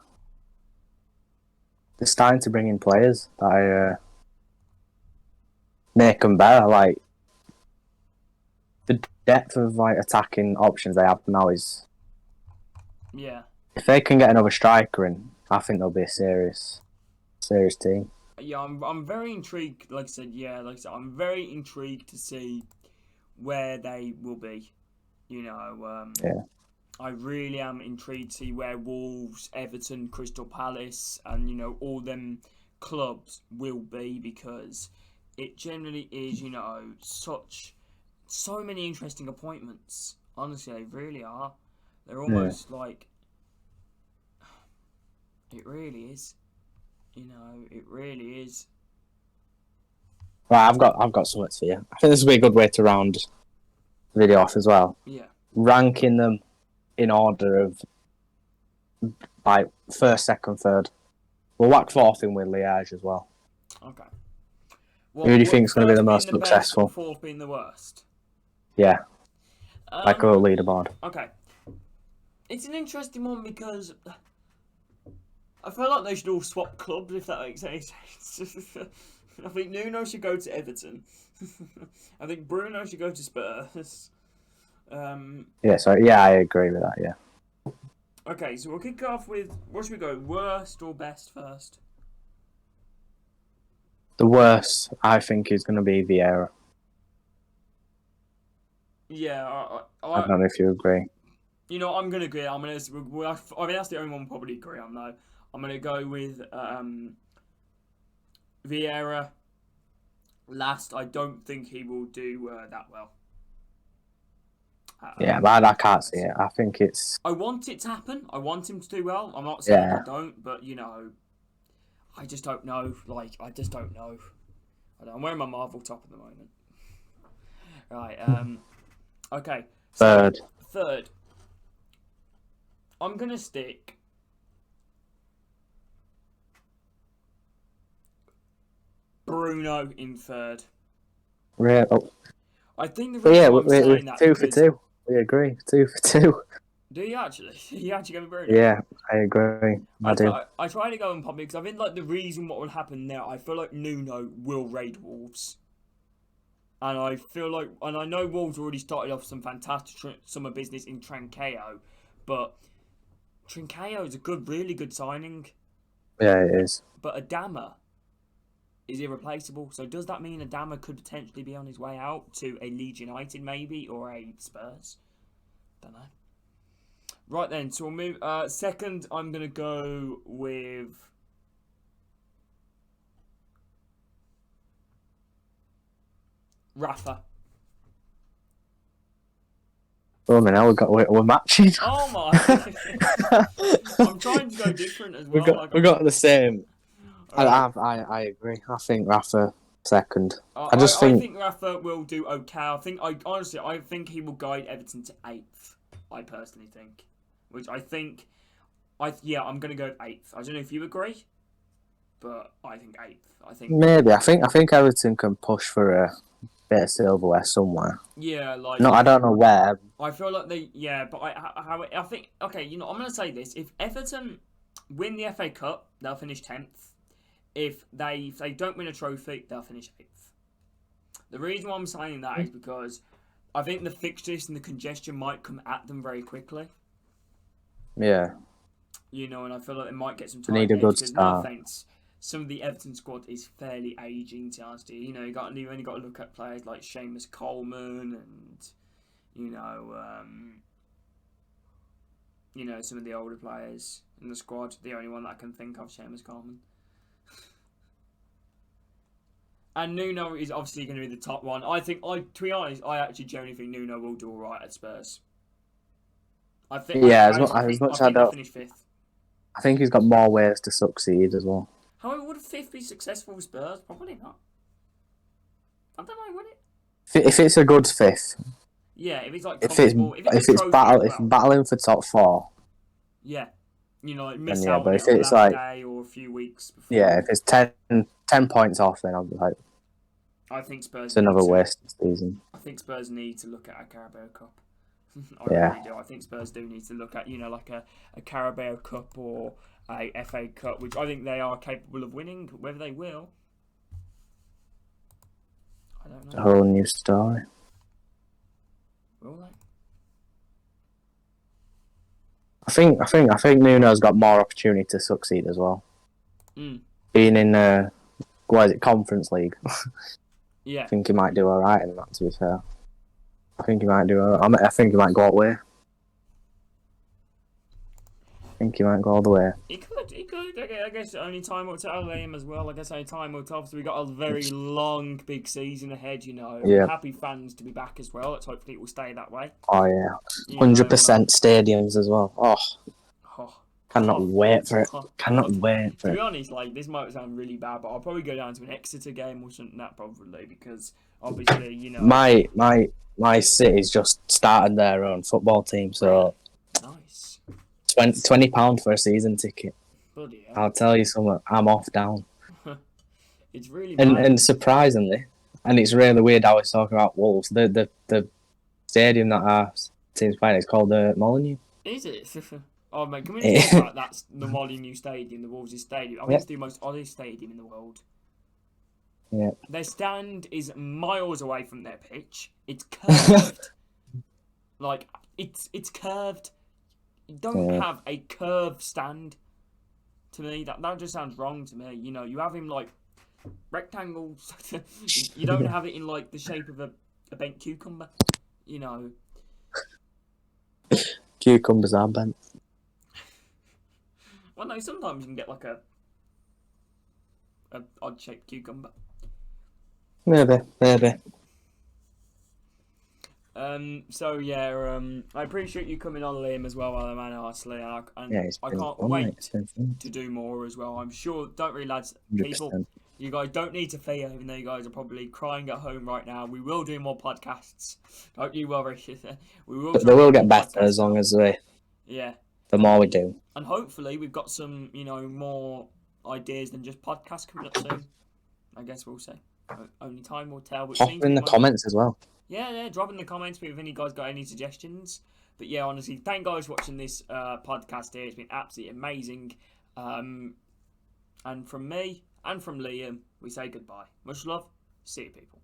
starting to bring in players that make them better. Like the depth of like attacking options they have now is. Yeah. If they can get another striker in, I think they'll be a serious team. Yeah, I'm very intrigued. Like I said, I'm very intrigued to see where they will be. You know, Yeah. I really am intrigued to see where Wolves, Everton, Crystal Palace, and you know all them clubs will be, because it generally is, you know, so many interesting appointments. Honestly, they really are. They're almost like it really is. You know, it really is. Right, I've got something for you. I think this would be a good way to round the video off as well. Yeah. Ranking them in order of like first, second, third. We'll whack fourth in with Liège as well. Okay. Who do you think is going to be the most best successful? and fourth being the worst. Yeah, like a leaderboard. Okay. It's an interesting one because I feel like they should all swap clubs, if that makes any sense. I think Nuno should go to Everton. I think Bruno should go to Spurs. I agree with that. Yeah. Okay, so we'll kick off with, what should we go, worst or best first? The worst, I think, is going to be VIEIRA. Yeah, I don't know if you agree. You know, I'm gonna agree. I mean, that's the only one we'll probably agree on though. I'm gonna go with VIEIRA. Last, I don't think he will do that well. But I can't see it. I think it's. I want it to happen. I want him to do well. I'm not saying I don't, but you know, I just don't know. Like, I just don't know. I'm wearing my Marvel top at the moment. Right. Okay. So, third. I'm gonna stick Bruno in third. Really? Oh. I think the reason I'm saying that two for two. We agree. 2 for 2. Do you actually? You actually go with Bruno? Yeah, I agree. I do. I try to go in public because I think like the reason what will happen now, I feel like Nuno will raid Wolves. And I feel like, and I know Wolves already started off some fantastic summer business in Trancao, but Trancao is a really good signing. Yeah, it is. But Adama is irreplaceable. So does that mean Adama could potentially be on his way out to a Leeds United maybe, or a Spurs? Don't know. Right then, so we'll move. Second, I'm going to go with RAFA. Oh man, we're matching. Oh my! I'm trying to go different as well. We got the same. Right. I agree. I think RAFA second. I think RAFA will do okay. I think he will guide Everton to 8th. I personally think, which I'm going to go 8th. I don't know if you agree, but I think 8th. I think maybe. I think Everton can push for a bit of silverware somewhere. Yeah, like no, I don't know where. I feel like but I think okay. You know, I'm going to say this: if Everton win the FA Cup, they'll finish 10th. If they don't win a trophy, they'll finish 8th. The reason why I'm saying that is because I think the fixtures and the congestion might come at them very quickly. Yeah. You know, and I feel like they might get some time. They need a good start. No offense, some of the Everton squad is fairly aging, to honest. You know, you only got to look at players like Seamus Coleman and some of the older players in the squad. The only one that I can think of, Seamus Coleman. And Nuno is obviously going to be the top one. To be honest, I actually genuinely think Nuno will do all right at Spurs. I think. Yeah, I think they'll finish 5th. I think he's got more ways to succeed as well. However, would a 5th be successful with Spurs? Probably not. I don't know, would it? If it's a good 5th. Yeah, if it's like if it's battling for top 4. Yeah, miss yeah, out but on if it it's last like day or a few weeks before. Yeah, if it's 10 points off, then I'll be like, I think Spurs. It's another wasted season. I think Spurs need to look at a Carabao Cup. I really do. I think Spurs do need to look at like a Carabao Cup or a FA Cup, which I think they are capable of winning. Whether they will, I don't know. A whole new story. Will they? I think Nuno's got more opportunity to succeed as well. Being in Conference League. Yeah. I think he might do alright in that, to be fair. I think he might do alright. I think he might go away. I think he might go all the way. He could. I guess only time will tell him as well. Like I say, time will tell. So we got a very long, big season ahead, Yeah. Happy fans to be back as well. Let's hopefully it will stay that way. Oh, yeah. 100% stadiums as well. Cannot wait for it. Cannot wait for it. To be honest, this might sound really bad, but I'll probably go down to an Exeter game or something that probably, because obviously, My city's just started their own football team, so nice. £20 for a season ticket. Bloody hell. I'll tell you something, I'm off down. It's really and surprisingly, and it's really weird how we're talking about Wolves. The stadium that our team's playing is called the Molineux. Is it? Oh man, can we just talk about that's the Molineux Stadium, the Wolves' stadium? I think it's the most oddest stadium in the world. Yeah. Their stand is miles away from their pitch. It's curved. It's curved. You don't have a curved stand. To me, that just sounds wrong to me. You have him rectangles. You don't have it in the shape of a bent cucumber. Cucumbers are bent. Well, no, sometimes you can get a odd shaped cucumber. Maybe. So yeah, I appreciate you coming on, Liam, as well, man. Honestly, I can't wait to do more as well. I'm sure. Don't worry, lads. 100%. People, you guys don't need to fear, even though you guys are probably crying at home right now. We will do more podcasts. Don't you worry. We will. They will get better as long as we. Yeah. The more we do. And hopefully we've got some, more ideas than just podcasts coming up soon. I guess we'll see. Only time will tell. Pop in the comments as well. Yeah, drop in the comments if any guys got any suggestions. But yeah, honestly, thank guys for watching this podcast here. It's been absolutely amazing. And from me and from Liam, we say goodbye. Much love. See you, people.